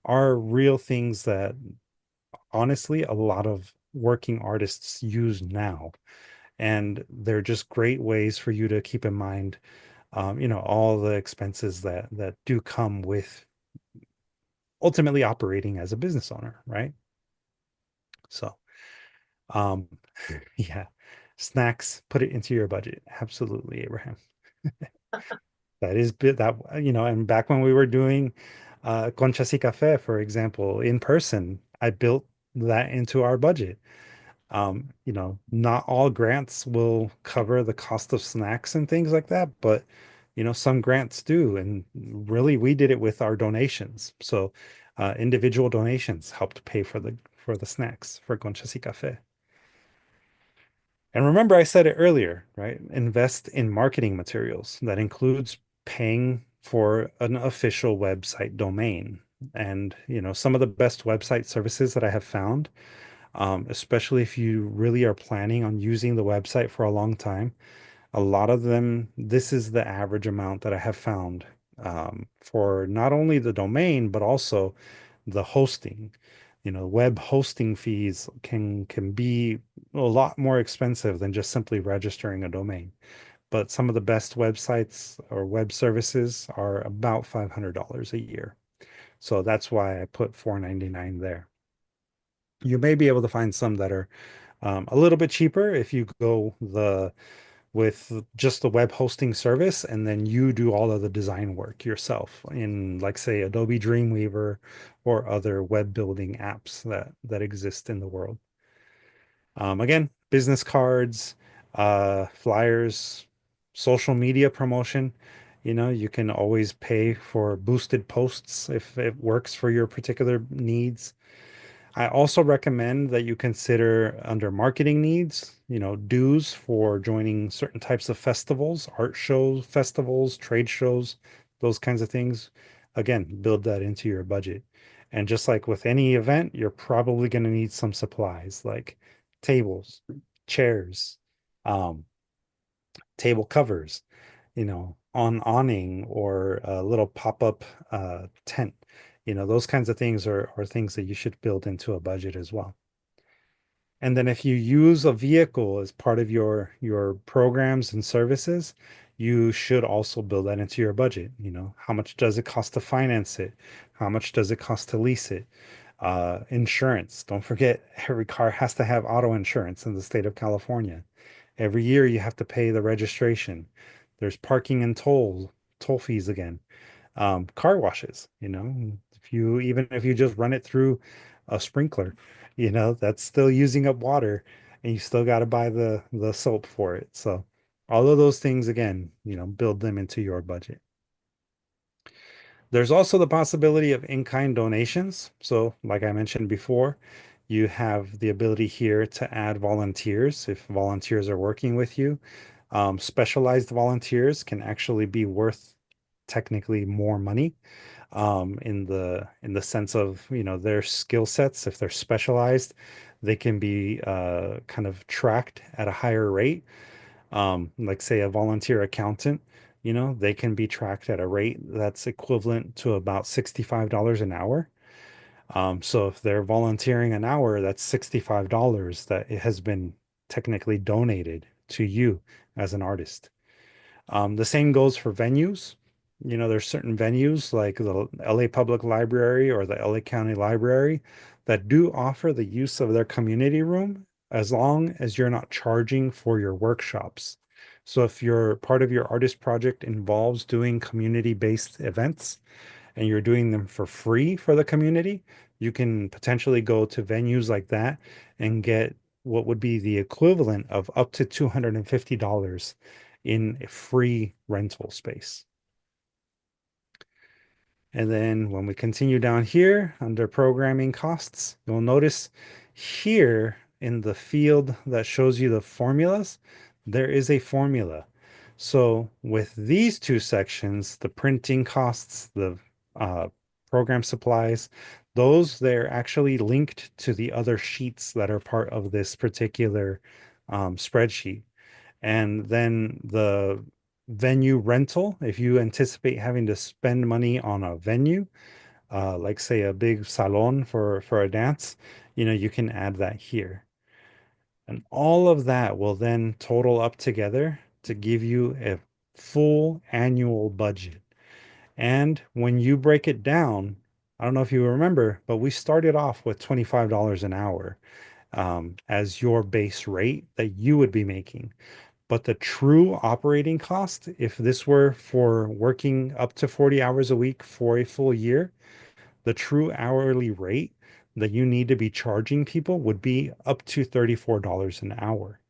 are real things that honestly a lot of working artists use now, and they're just great ways for you to keep in mind, all the expenses that do come with ultimately operating as a business owner, right? So, um, yeah, snacks, put it into your budget. Absolutely, Abraham. That is bit that, and back when we were doing Conchas y Café, for example, in person, I built that into our budget. Not all grants will cover the cost of snacks and things like that, but some grants do. And really, we did it with our donations. So individual donations helped pay for the snacks for Conchas y Café. And remember, I said it earlier, right? Invest in marketing materials. That includes paying for an official website domain. And, some of the best website services that I have found, especially if you really are planning on using the website for a long time. A lot of them, this is the average amount that I have found, for not only the domain, but also the hosting. Web hosting fees can be a lot more expensive than just simply registering a domain. But some of the best websites or web services are about $500 a year. So that's why I put $499 there. You may be able to find some that are a little bit cheaper if you go with just the web hosting service, and then you do all of the design work yourself in, like, say, Adobe Dreamweaver or other web building apps that exist in the world. Again, business cards, flyers, social media promotion. You can always pay for boosted posts if it works for your particular needs. I also recommend that you consider, under marketing needs, dues for joining certain types of festivals, art shows, festivals, trade shows, those kinds of things. Again, build that into your budget. And just like with any event, you're probably going to need some supplies like tables, chairs, um, table covers, on awning, or a little pop-up tent. Those kinds of things are things that you should build into a budget as well. And then if you use a vehicle as part of your programs and services, you should also build that into your budget. How much does it cost to finance it? How much does it cost to lease it? Insurance. Don't forget, every car has to have auto insurance in the state of California. Every year you have to pay the registration. There's parking and toll fees again. Car washes, if you just run it through a sprinkler, that's still using up water, and you still got to buy the soap for it. So all of those things, again, build them into your budget. There's also the possibility of in-kind donations. So like I mentioned before, you have the ability here to add volunteers if volunteers are working with you. Specialized volunteers can actually be worth technically more money. in the sense of, their skill sets. If they're specialized, they can be kind of tracked at a higher rate. Like say a volunteer accountant, they can be tracked at a rate that's equivalent to about $65 an hour. So if they're volunteering an hour, that's $65 that it has been technically donated to you as an artist. The same goes for venues. There's certain venues like the LA Public Library or the LA County Library that do offer the use of their community room as long as you're not charging for your workshops. So if your part of your artist project involves doing community-based events and you're doing them for free for the community, you can potentially go to venues like that and get what would be the equivalent of up to $250 in a free rental space. And then when we continue down here under programming costs, you'll notice here in the field that shows you the formulas, there is a formula. So with these two sections, the printing costs, the program supplies, they're actually linked to the other sheets that are part of this particular spreadsheet. And then the venue rental, if you anticipate having to spend money on a venue, like say a big salon for a dance, you can add that here. And all of that will then total up together to give you a full annual budget. And when you break it down, I don't know if you remember, but we started off with $25 an hour as your base rate that you would be making. But the true operating cost, if this were for working up to 40 hours a week for a full year, the true hourly rate that you need to be charging people would be up to $34 an hour.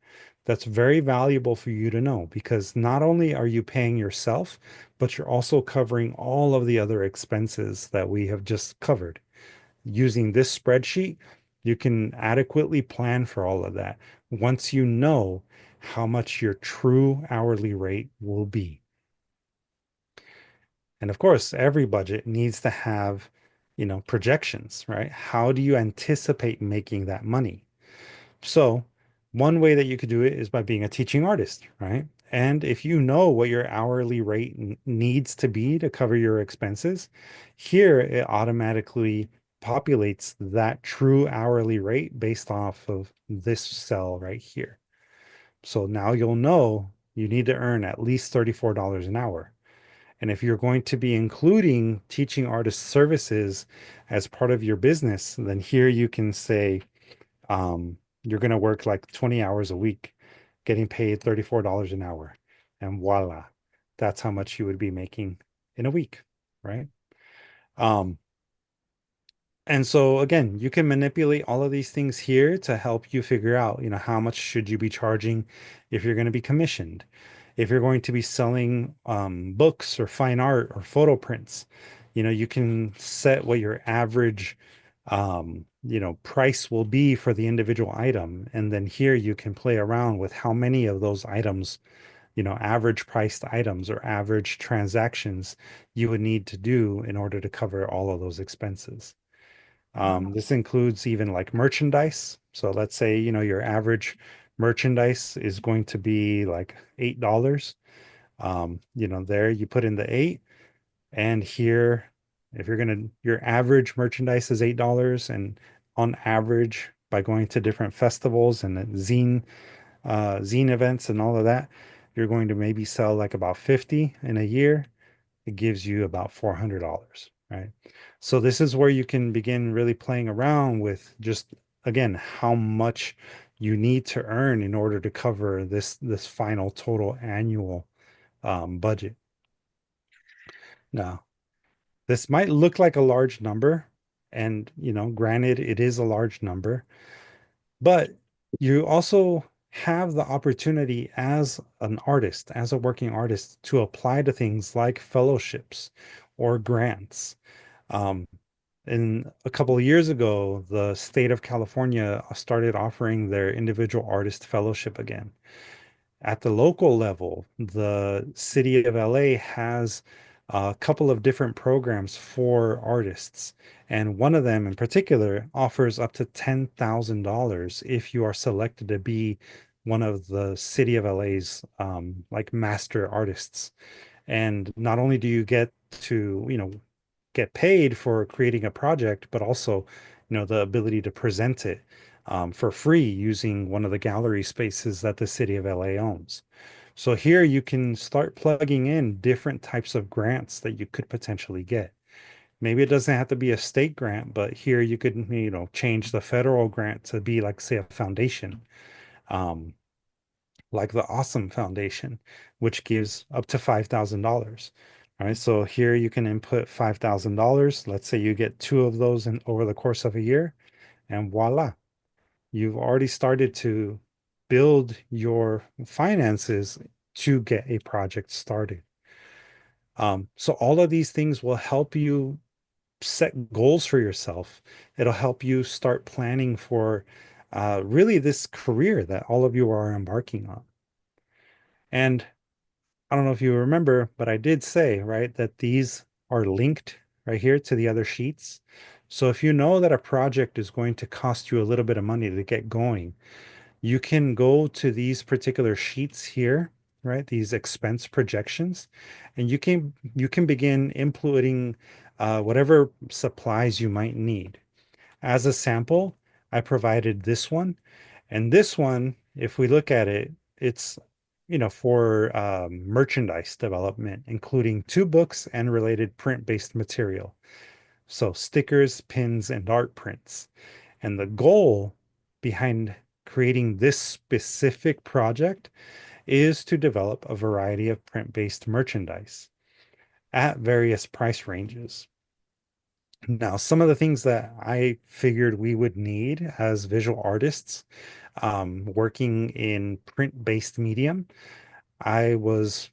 That's very valuable for you to know because not only are you paying yourself, but you're also covering all of the other expenses that we have just covered. Using this spreadsheet, you can adequately plan for all of that once you know how much your true hourly rate will be. And of course, every budget needs to have, projections, right? How do you anticipate making that money? So one way that you could do it is by being a teaching artist, right? And if you know what your hourly rate needs to be to cover your expenses, here it automatically populates that true hourly rate based off of this cell right here. So now you'll know you need to earn at least $34 an hour. And if you're going to be including teaching artist services as part of your business, then here you can say you're going to work like 20 hours a week, getting paid $34 an hour. And voila, that's how much you would be making in a week, right? And so again, you can manipulate all of these things here to help you figure out, how much should you be charging if you're going to be commissioned, if you're going to be selling books or fine art or photo prints, you can set what your average, price will be for the individual item. And then here you can play around with how many of those items, average priced items or average transactions you would need to do in order to cover all of those expenses. This includes even like merchandise. So let's say, your average merchandise is going to be like $8. There you put in the 8 and here, if your average merchandise is $8 and on average by going to different festivals and zine events and all of that, you're going to maybe sell like about 50 in a year. It gives you about $400, right? So this is where you can begin really playing around with just, again, how much you need to earn in order to cover this final total annual budget. Now, this might look like a large number, and granted, it is a large number, but you also have the opportunity as an artist, as a working artist, to apply to things like fellowships or grants. In a couple of years ago, the state of California started offering their individual artist fellowship again. At the local level, the city of LA has a couple of different programs for artists. And one of them in particular offers up to $10,000 if you are selected to be one of the City of LA's like master artists. And not only do you get to, get paid for creating a project, but also, the ability to present it for free using one of the gallery spaces that the City of LA owns. So here you can start plugging in different types of grants that you could potentially get. Maybe it doesn't have to be a state grant, but here you could, change the federal grant to be like, say, a foundation, um, like the Awesome Foundation, which gives up to $5,000. All right, so here you can input $5,000. Let's say you get two of those in over the course of a year, and voila, you've already started to build your finances to get a project started. So all of these things will help you set goals for yourself. It'll help you start planning for really this career that all of you are embarking on. And I don't know if you remember, but I did say, right, that these are linked right here to the other sheets. So if you know that a project is going to cost you a little bit of money to get going, you can go to these particular sheets here, right? These expense projections, and you can begin inputting whatever supplies you might need. As a sample, I provided this one, and this one, if we look at it, it's for merchandise development, including 2 books and related print-based material. So stickers, pins, and art prints. And the goal behind creating this specific project is to develop a variety of print-based merchandise at various price ranges. Now, some of the things that I figured we would need as visual artists working in print-based medium, I was,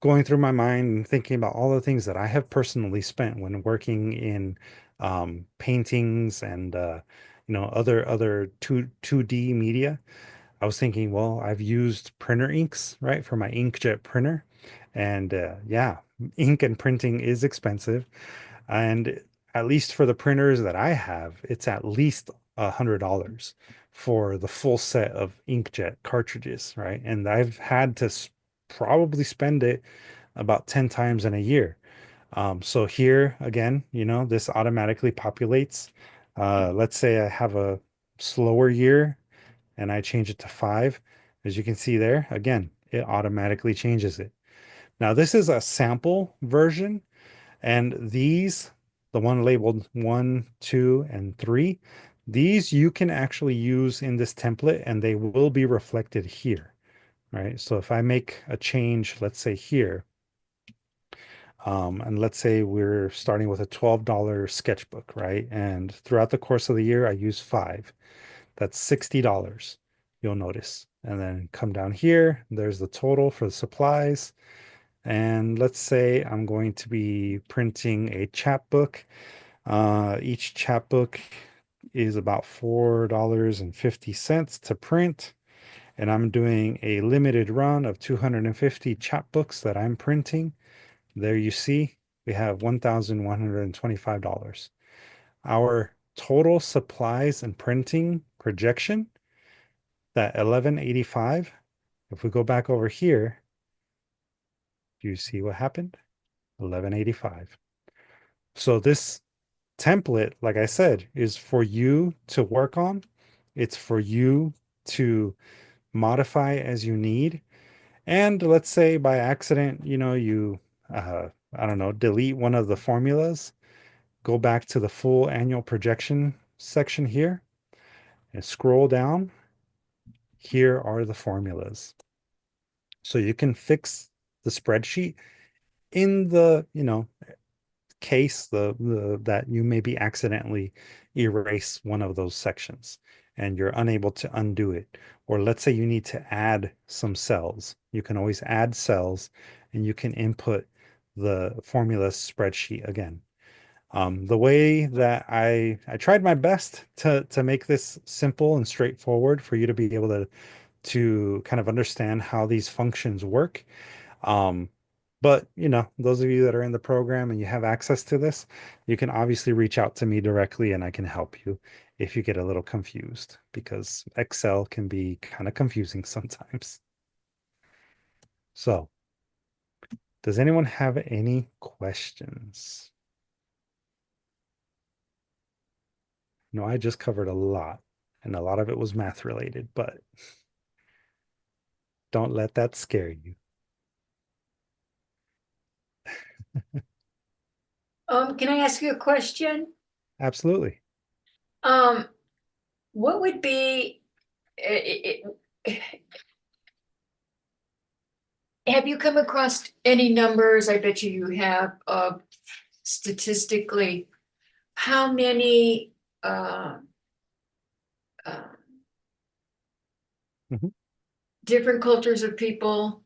going through my mind and thinking about all the things that I have personally spent when working in paintings and other 2D media. I was thinking, well, I've used printer inks, right, for my inkjet printer, and yeah, ink and printing is expensive, and at least for the printers that I have, it's at least $100 for the full set of inkjet cartridges, right? And I've had to probably spend it about 10 times in a year. So here again, this automatically populates. Let's say I have a slower year and I change it to 5. As you can see there, again, it automatically changes it. Now, this is a sample version, and these, the one labeled 1, 2, and 3, these you can actually use in this template and they will be reflected here, right? So if I make a change, let's say here, and let's say we're starting with a $12 sketchbook, right? And throughout the course of the year, I use 5. That's $60, you'll notice. And then come down here, there's the total for the supplies. And let's say I'm going to be printing a chapbook. Each chapbook is about $4.50 to print. And I'm doing a limited run of 250 chapbooks that I'm printing. There you see, we have $1,125. Our total supplies and printing projection, that 1185, if we go back over here, do you see what happened? 1185. So this template, like I said, is for you to work on. It's for you to modify as you need. And let's say by accident, you, I don't know, delete one of the formulas, go back to the full annual projection section here and scroll down. Here are the formulas. So you can fix the spreadsheet in the, case that you maybe accidentally erase one of those sections and you're unable to undo it. Or let's say you need to add some cells. You can always add cells and you can input the formula spreadsheet again. The way that I tried my best to make this simple and straightforward for you to be able to kind of understand how these functions work. But, those of you that are in the program and you have access to this, you can obviously reach out to me directly and I can help you if you get a little confused because Excel can be kind of confusing sometimes. So, does anyone have any questions? No, I just covered a lot, and a lot of it was math related, but don't let that scare you. Can I ask you a question? Absolutely. Um, what would be, have you come across any numbers? I bet you have, statistically, how many, uh, uh, Mhm. different cultures of people,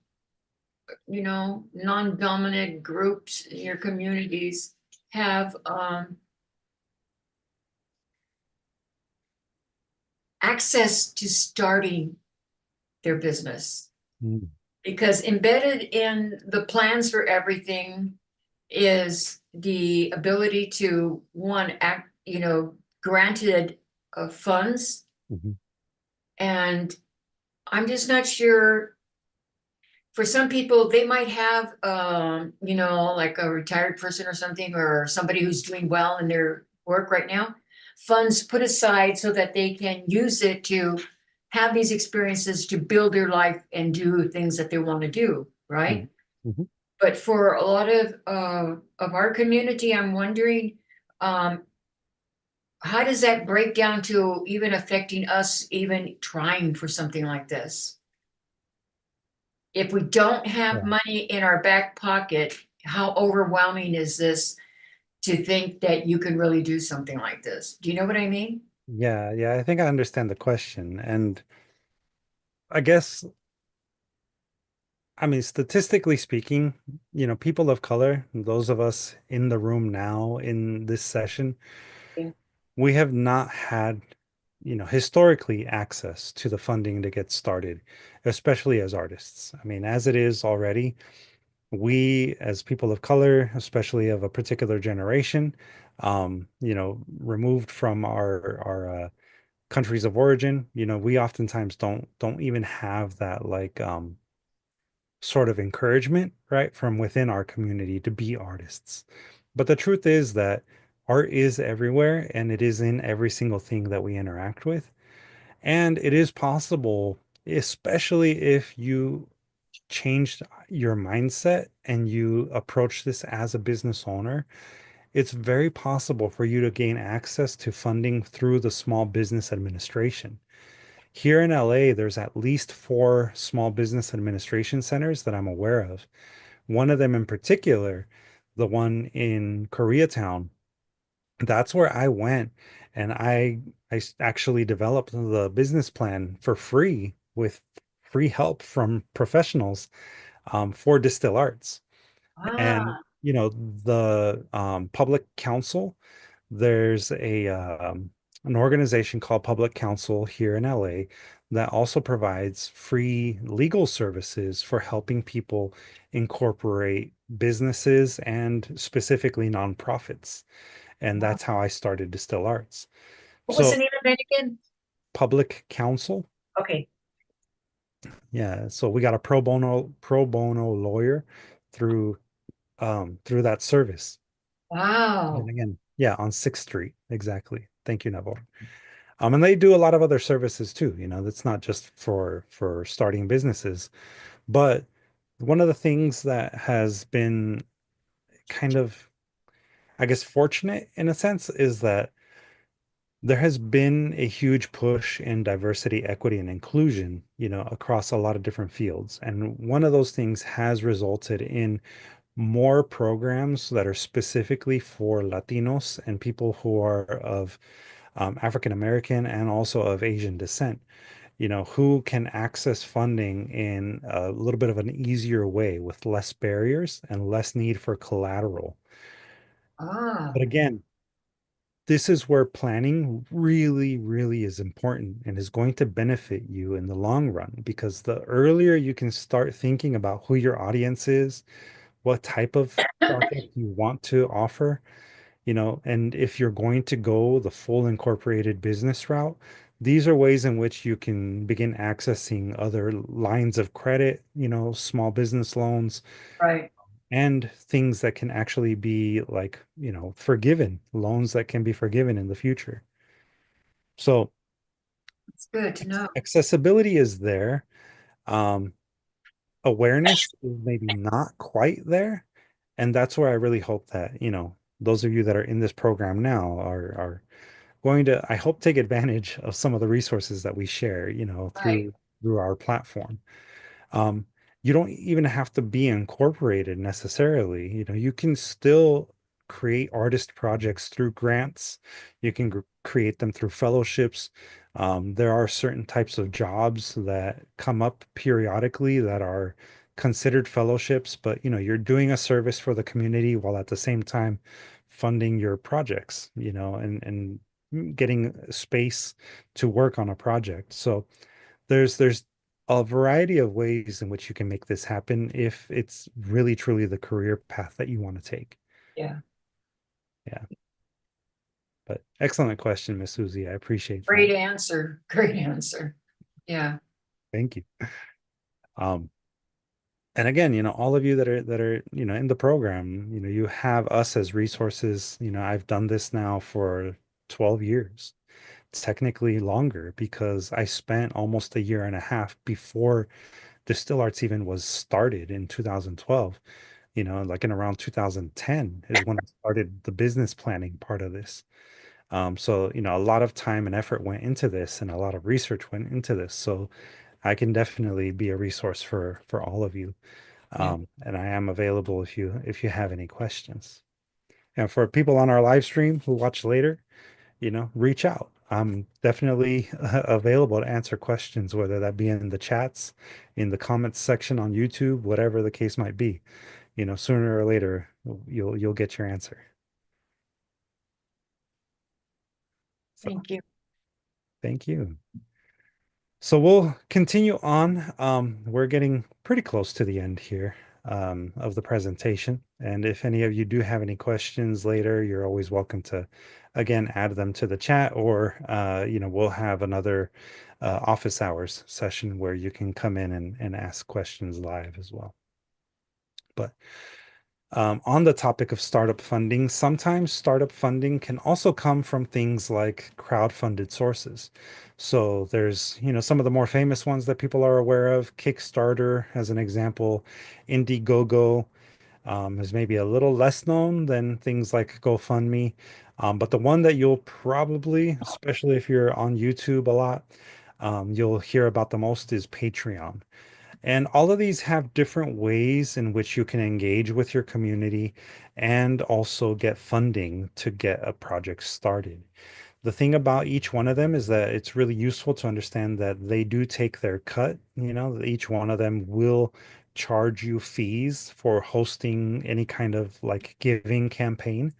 non-dominant groups in your communities have, access to starting their business? Mm. Because embedded in the plans for everything is the ability to granted funds. Mhm. And I'm just not sure. For some people, they might have, like a retired person or something, or somebody who's doing well in their work right now, funds put aside so that they can use it to have these experiences to build their life and do things that they want to do, right? Mhm. But for a lot of our community, I'm wondering, um, how does that break down to even affecting us even trying for something like this? If we don't have Yeah. money in our back pocket, how overwhelming is this to think that you can really do something like this? Do you know what I mean? Yeah, yeah, I think I understand the question. And I guess, I mean, statistically speaking, people of color, those of us in the room now in this session, Yeah. we have not had, historically access to the funding to get started, especially as artists. I mean, as it is already, we as people of color, especially of a particular generation, removed from our countries of origin, we oftentimes don't even have that like sort of encouragement, right, from within our community to be artists. But the truth is that art is everywhere and it is in every single thing that we interact with. And it is possible, especially if you changed your mindset and you approach this as a business owner, it's very possible for you to gain access to funding through the Small Business Administration. Here in LA, there's at least four small business administration centers that I'm aware of. One of them in particular, the one in Koreatown, that's where I went and I actually developed the business plan for free with free help from professionals for Distill Arts. And Ah, the public council, there's an organization called Public Counsel here in LA that also provides free legal services for helping people incorporate businesses and specifically nonprofits. And wow. that's how I started Distill Arts. What was the So name of that again? Public Counsel, Okay. yeah. So we got a pro bono lawyer through through that service. And Wow. again, yeah, on 6th Street. Exactly. Thank you, Neville. And they do a lot of other services too. That's not just for starting businesses. But one of the things that has been kind of, I guess, fortunate in a sense is that there has been a huge push in diversity, equity, and inclusion, across a lot of different fields. And one of those things has resulted in more programs that are specifically for Latinos and people who are of African American and also of Asian descent, who can access funding in a little bit of an easier way with less barriers and less need for collateral. Ah, But again, this is where planning really, really is important and is going to benefit you in the long run because the earlier you can start thinking about who your audience is, what type of project you want to offer, and if you're going to go the full incorporated business route, these are ways in which you can begin accessing other lines of credit, small business loans, Right. and things that can actually be like, forgiven, loans that can be forgiven in the future. So It's good to know. accessibility is there. Um, Awareness is maybe not quite there. And that's where I really hope that, those of you that are in this program now are going to, I hope, take advantage of some of the resources that we share, Right. through our platform. Um, you don't even have to be incorporated necessarily. You can still create artist projects through grants. You can create them through fellowships. There are certain types of jobs that come up periodically that are considered fellowships, but you're doing a service for the community while at the same time funding your projects, and getting space to work on a project. So there's a variety of ways in which you can make this happen if it's really truly the career path that you want to take. Yeah. Yeah. But excellent question, Miss Susie. I appreciate Great that. answer. Great answer. Yeah. Thank you. Um, and again, all of you that are, in the program, you have us as resources. I've done this now for 12 years. Technically longer because I spent almost a year and a half before Distill Arts even was started in 2012, like in around 2010 is when I started the business planning part of this. So, a lot of time and effort went into this and a lot of research went into this. So I can definitely be a resource for all of you. Yeah. And I am available if you have any questions. And for people on our live stream who watch later, reach out. I'm definitely available to answer questions, whether that be in the chats, in the comments section on YouTube, whatever the case might be. Sooner or later, you'll get your answer. So, Thank you. thank you. So we'll continue on. We're getting pretty close to the end here of the presentation. And if any of you do have any questions later, you're always welcome to, again, add them to the chat, or, we'll have another office hours session where you can come in and ask questions live as well. But on the topic of startup funding, sometimes startup funding can also come from things like crowd-funded sources. So there's, some of the more famous ones that people are aware of, Kickstarter as an example, Indiegogo is maybe a little less known than things like GoFundMe. But the one that you'll probably, especially if you're on YouTube a lot, you'll hear about the most is Patreon. And all of these have different ways in which you can engage with your community and also get funding to get a project started. The thing about each one of them is that it's really useful to understand that they do take their cut. Each one of them will charge you fees for hosting any kind of like giving campaign.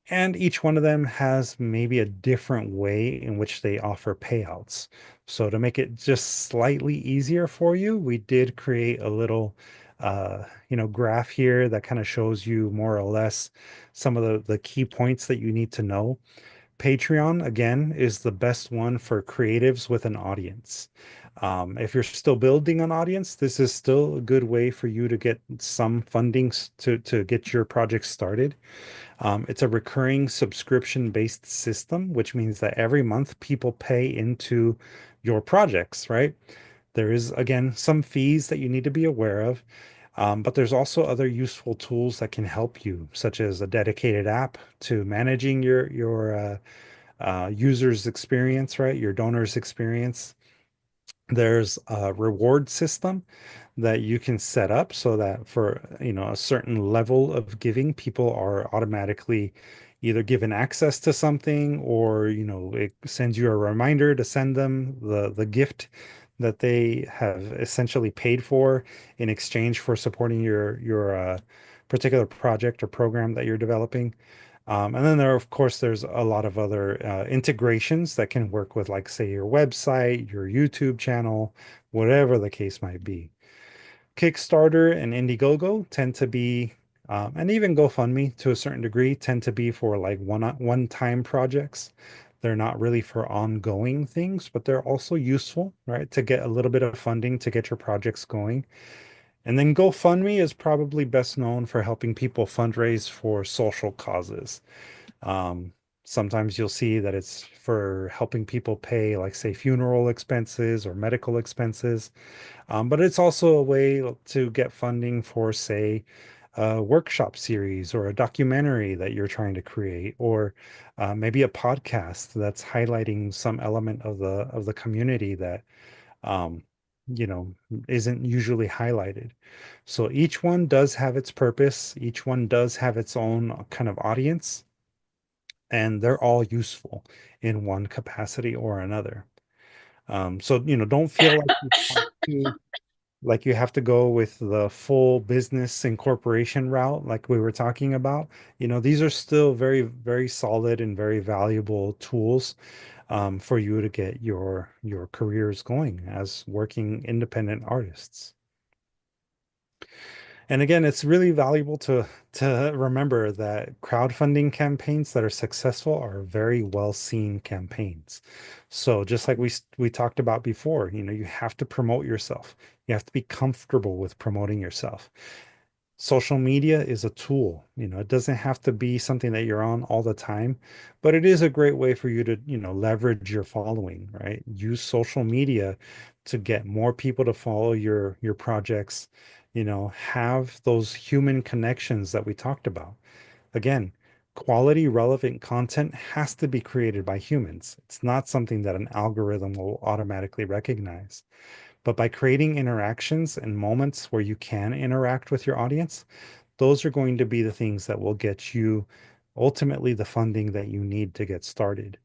And each one of them has maybe a different way in which they offer payouts. So to make it just slightly easier for you, we did create a little graph here that kind of shows you more or less some of the key points that you need to know. Patreon, again, is the best one for creatives with an audience. If you're still building an audience, this is still a good way for you to get some funding to get your project started. It's a recurring subscription-based system, which means that every month people pay into your projects, right? There is, again, some fees that you need to be aware of, but there's also other useful tools that can help you, such as a dedicated app to managing your user's experience, right? Your donor's experience. There's a reward system that you can set up so that for, a certain level of giving, people are automatically either given access to something, or, it sends you a reminder to send them the gift that they have essentially paid for in exchange for supporting your particular project or program that you're developing. And then of course, there's a lot of other integrations that can work with, like, say, your website, your YouTube channel, whatever the case might be. Kickstarter and Indiegogo tend to be, and even GoFundMe to a certain degree, tend to be for like one-time projects. They're not really for ongoing things, but they're also useful, right? To get a little bit of funding to get your projects going. And then GoFundMe is probably best known for helping people fundraise for social causes. Um, Sometimes you'll see that it's for helping people pay, like, say, funeral expenses or medical expenses. But it's also a way to get funding for, say, a workshop series or a documentary that you're trying to create, or maybe a podcast that's highlighting some element of the community that um, you know, isn't usually highlighted. So each one does have its purpose. Each one does have its own kind of audience, and they're all useful in one capacity or another. So, don't feel like you have to go with the full business incorporation route like we were talking about. These are still very, very solid and very valuable tools for you to get your careers going as working independent artists. And again, it's really valuable to remember that crowdfunding campaigns that are successful are very well seen campaigns. So just like we talked about before, you have to promote yourself. You have to be comfortable with promoting yourself. Social media is a tool. It doesn't have to be something that you're on all the time, but it is a great way for you to, leverage your following, right? Use social media to get more people to follow your projects, have those human connections that we talked about. Again, quality relevant content has to be created by humans. It's not something that an algorithm will automatically recognize. But by creating interactions and moments where you can interact with your audience, those are going to be the things that will get you ultimately the funding that you need to get started.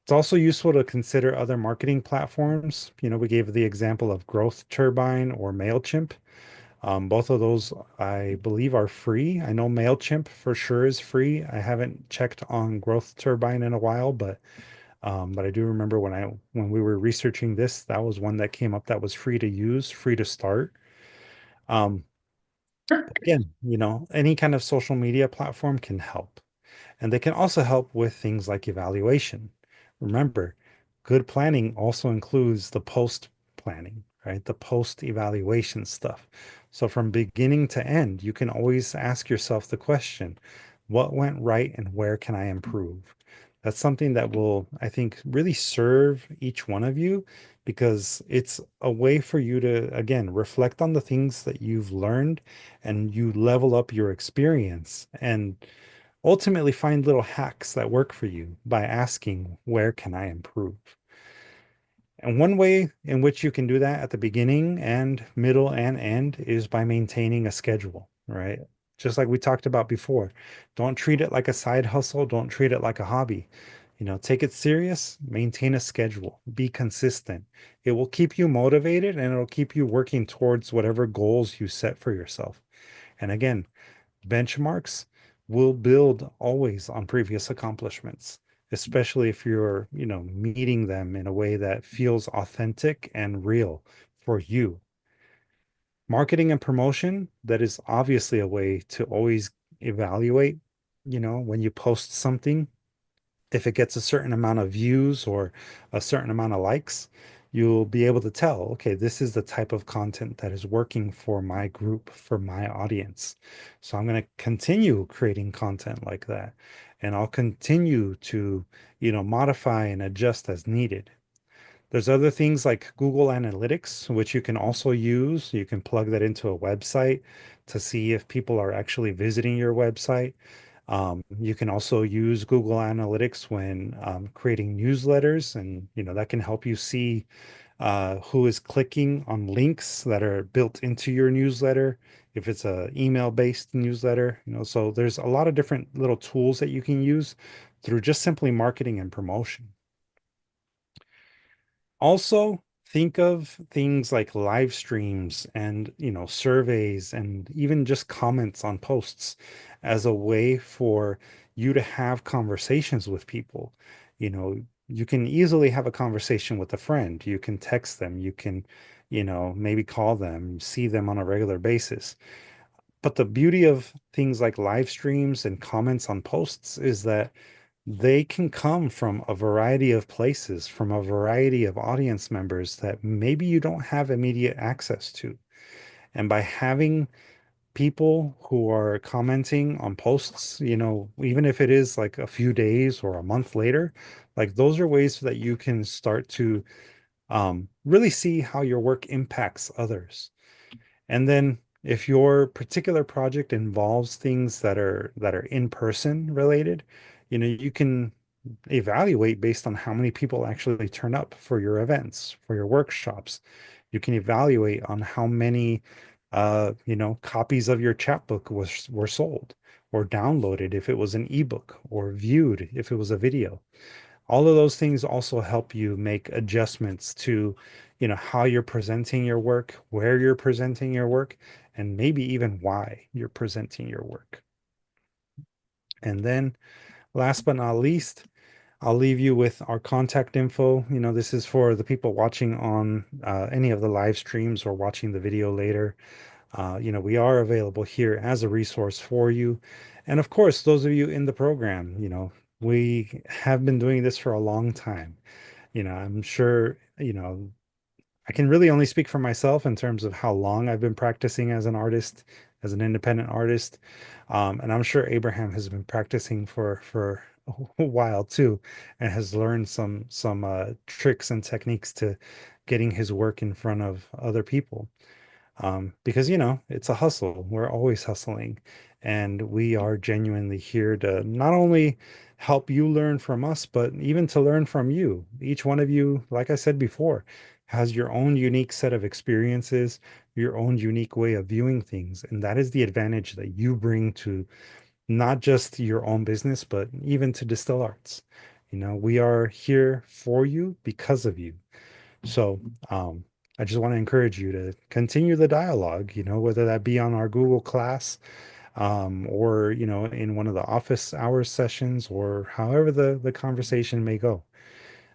It's also useful to consider other marketing platforms. We gave the example of Growth Turbine or MailChimp. Both of those, I believe, are free. I know MailChimp for sure is free. I haven't checked on Growth Turbine in a while, but I do remember when we were researching this, that was one that came up that was free to use, free to start. Um, Again, any kind of social media platform can help. And they can also help with things like evaluation. Remember, good planning also includes the post planning, right? The post evaluation stuff. So from beginning to end, you can always ask yourself the question, what went right and where can I improve? That's something that will, I think, really serve each one of you, because it's a way for you to, again, reflect on the things that you've learned, and you level up your experience and ultimately find little hacks that work for you by asking, where can I improve? And one way in which you can do that at the beginning and middle and end is by maintaining a schedule, right? Just like we talked about before. Don't treat it like a side hustle. Don't treat it like a hobby. Take it serious, maintain a schedule, be consistent. It will keep you motivated and it'll keep you working towards whatever goals you set for yourself. And again, benchmarks will build always on previous accomplishments, especially if you're, meeting them in a way that feels authentic and real for you. Marketing and promotion, that is obviously a way to always evaluate, when you post something, if it gets a certain amount of views or a certain amount of likes, you'll be able to tell, okay, this is the type of content that is working for my group, for my audience. So I'm going to continue creating content like that. And I'll continue to, modify and adjust as needed. There's other things like Google Analytics, which you can also use. You can plug that into a website to see if people are actually visiting your website. You can also use Google Analytics when creating newsletters, and that can help you see who is clicking on links that are built into your newsletter, if it's a email-based newsletter. So there's a lot of different little tools that you can use through just simply marketing and promotion. Also, think of things like live streams and, surveys and even just comments on posts as a way for you to have conversations with people. You can easily have a conversation with a friend. You can text them, you can, maybe call them, see them on a regular basis. But the beauty of things like live streams and comments on posts is that they can come from a variety of places, from a variety of audience members that maybe you don't have immediate access to. And by having people who are commenting on posts, even if it is like a few days or a month later, like those are ways that you can start to really see how your work impacts others. And then if your particular project involves things that are in person related, you can evaluate based on how many people actually turn up for your events, for your workshops. You can evaluate on how many copies of your chapbook were sold or downloaded if it was an ebook, or viewed if it was a video. All of those things also help you make adjustments to, how you're presenting your work, where you're presenting your work, and maybe even why you're presenting your work. And then last but not least, I'll leave you with our contact info. This is for the people watching on any of the live streams or watching the video later. We are available here as a resource for you. And of course, those of you in the program, we have been doing this for a long time. I'm sure, I can really only speak for myself in terms of how long I've been practicing as an artist, as an independent artist. And I'm sure Abraham has been practicing for a while too, and has learned some tricks and techniques to getting his work in front of other people. Because it's a hustle. We're always hustling, and we are genuinely here to not only help you learn from us, but even to learn from you. Each one of you, like I said before, has your own unique set of experiences, your own unique way of viewing things, and that is the advantage that you bring to not just your own business, but even to Distill Arts. We are here for you because of you. So, I just want to encourage you to continue the dialogue, whether that be on our Google Class, or, in one of the office hours sessions, or however the conversation may go.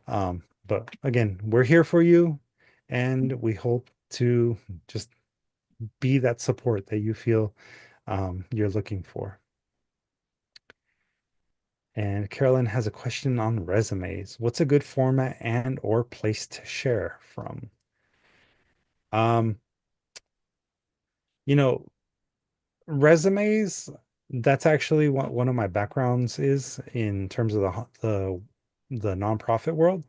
But again, we're here for you, and we hope to just be that support that you feel you're looking for. And Carolyn has a question on resumes. What's a good format and or place to share from? Um, you know, Resumes, that's actually what one of my backgrounds is in terms of the nonprofit world.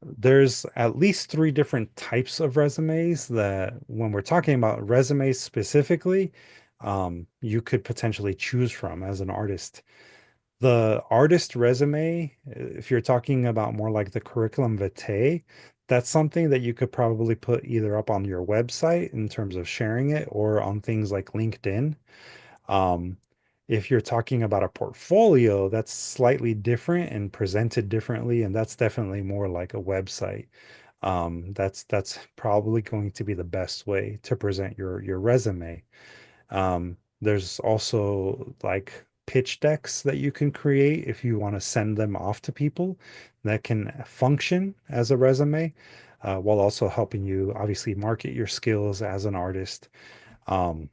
There's at least three different types of resumes that when we're talking about resumes specifically, you could potentially choose from as an artist. The artist resume, if you're talking about more like the curriculum vitae, that's something that you could probably put either up on your website in terms of sharing it, or on things like LinkedIn. Um, if you're talking about a portfolio, that's slightly different and presented differently, and that's definitely more like a website. That's probably going to be the best way to present your resume. There's also like pitch decks that you can create if you want to send them off to people that can function as a resume, while also helping you obviously market your skills as an artist. Um,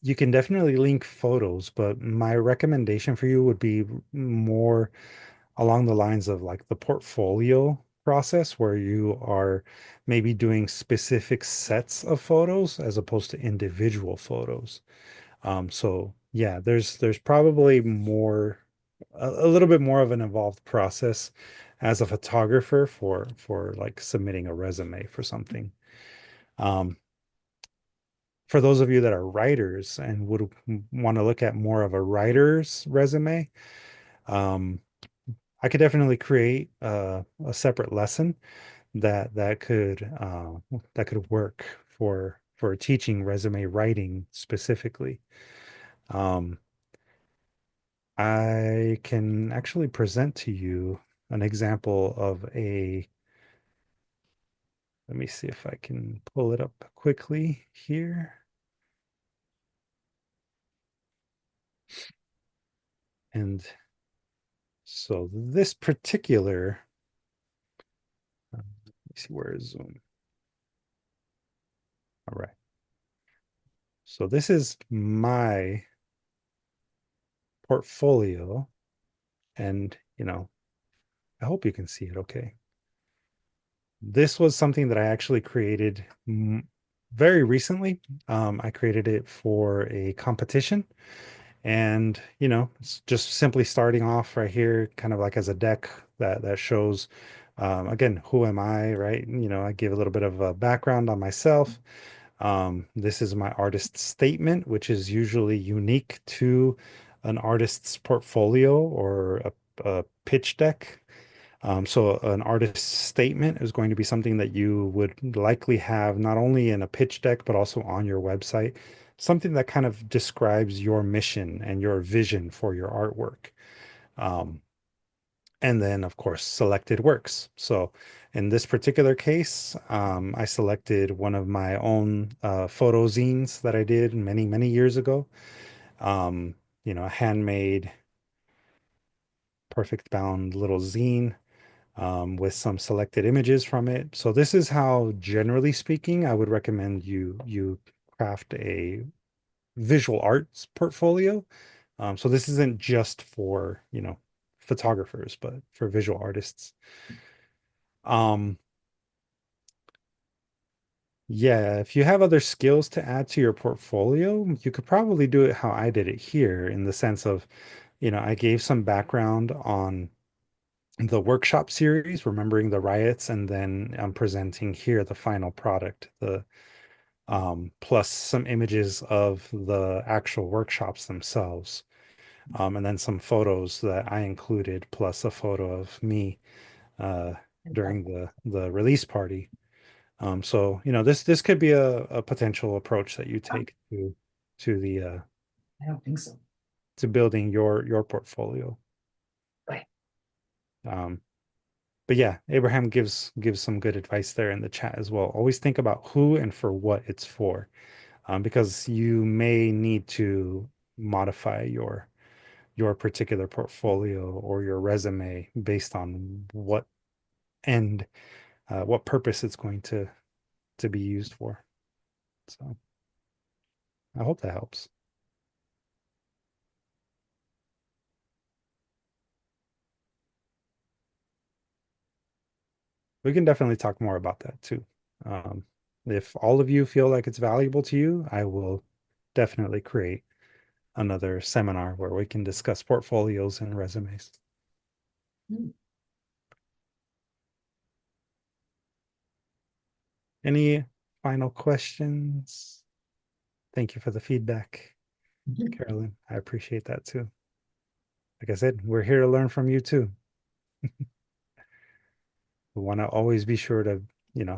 you can definitely link photos, but my recommendation for you would be more along the lines of like the portfolio process, where you are maybe doing specific sets of photos as opposed to individual photos. So yeah, there's probably a little bit more of an involved process as a photographer for like submitting a resume for something. Um, for those of you that are writers and would want to look at more of a writer's resume, um, I could definitely create a separate lesson that could work for teaching resume writing specifically. Um, I can actually present to you an example of let me see if I can pull it up quickly here. And so this particular, let me see, where is Zoom? All right. So this is my portfolio, and I hope you can see it okay. This was something that I actually created very recently. I created it for a competition, and it's just simply starting off right here, kind of like as a deck that shows, again, who am I, right? I give a little bit of a background on myself. This is my artist statement, which is usually unique to an artist's portfolio or a pitch deck. So an artist's statement is going to be something that you would likely have not only in a pitch deck, but also on your website, something that kind of describes your mission and your vision for your artwork. And then, of course, selected works. So in this particular case, I selected one of my own photo zines that I did many, many years ago. A handmade, perfect bound little zine with some selected images from it. So this is how, generally speaking, I would recommend you craft a visual arts portfolio. So this isn't just for, photographers, but for visual artists. Yeah, if you have other skills to add to your portfolio, you could probably do it how I did it here, in the sense of, I gave some background on the workshop series, remembering the riots, and then I'm presenting here the final product, the plus some images of the actual workshops themselves. And then some photos that I included, plus a photo of me during the release party. So this could be a potential approach that you take to the I don't think so. to building your portfolio. Right. But yeah, Abraham gives some good advice there in the chat as well. Always think about who and for what it's for, because you may need to modify your particular portfolio or your resume based on what what purpose it's going to be used for. So I hope that helps. We can definitely talk more about that too. If all of you feel like it's valuable to you, I will definitely create another seminar where we can discuss portfolios and resumes. Any final questions? Thank you for the feedback, Carolyn. I appreciate that too. Like I said, we're here to learn from you too. We want to always be sure to,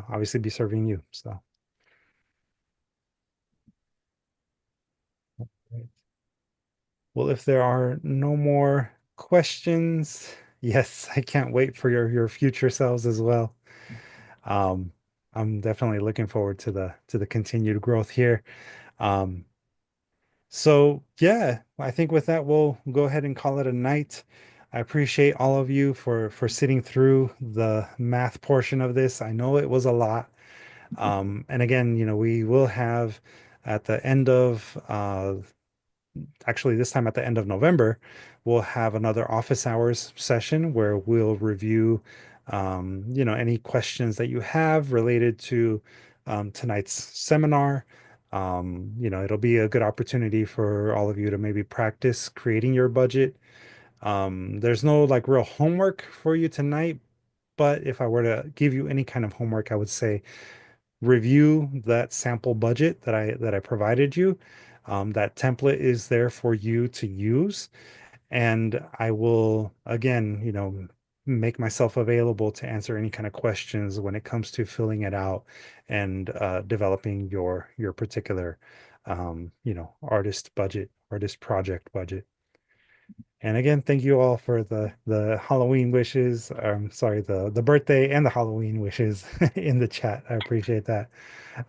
obviously be serving you. So. Right. Well, if there are no more questions, yes, I can't wait for your future selves as well. I'm definitely looking forward to the continued growth here. So yeah, I think with that, we'll go ahead and call it a night. I appreciate all of you for sitting through the math portion of this. I know it was a lot. And again, we will have at the end of actually this time at the end of November, we'll have another office hours session where we'll review any questions that you have related to tonight's seminar. It'll be a good opportunity for all of you to maybe practice creating your budget. There's no like real homework for you tonight, but if I were to give you any kind of homework, I would say review that sample budget that I provided you. That template is there for you to use, and I will again, make myself available to answer any kind of questions when it comes to filling it out and developing your particular artist budget, artist project budget. And again, thank you all for the Halloween wishes. Sorry, the birthday and the Halloween wishes in the chat. I appreciate that.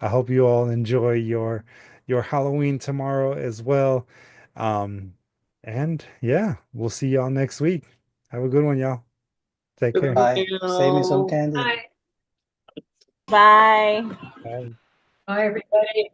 I hope you all enjoy your Halloween tomorrow as well. And yeah, we'll see y'all next week. Have a good one, y'all. Take care. Bye. Save me some candy. Bye. Bye. Bye. Bye, everybody.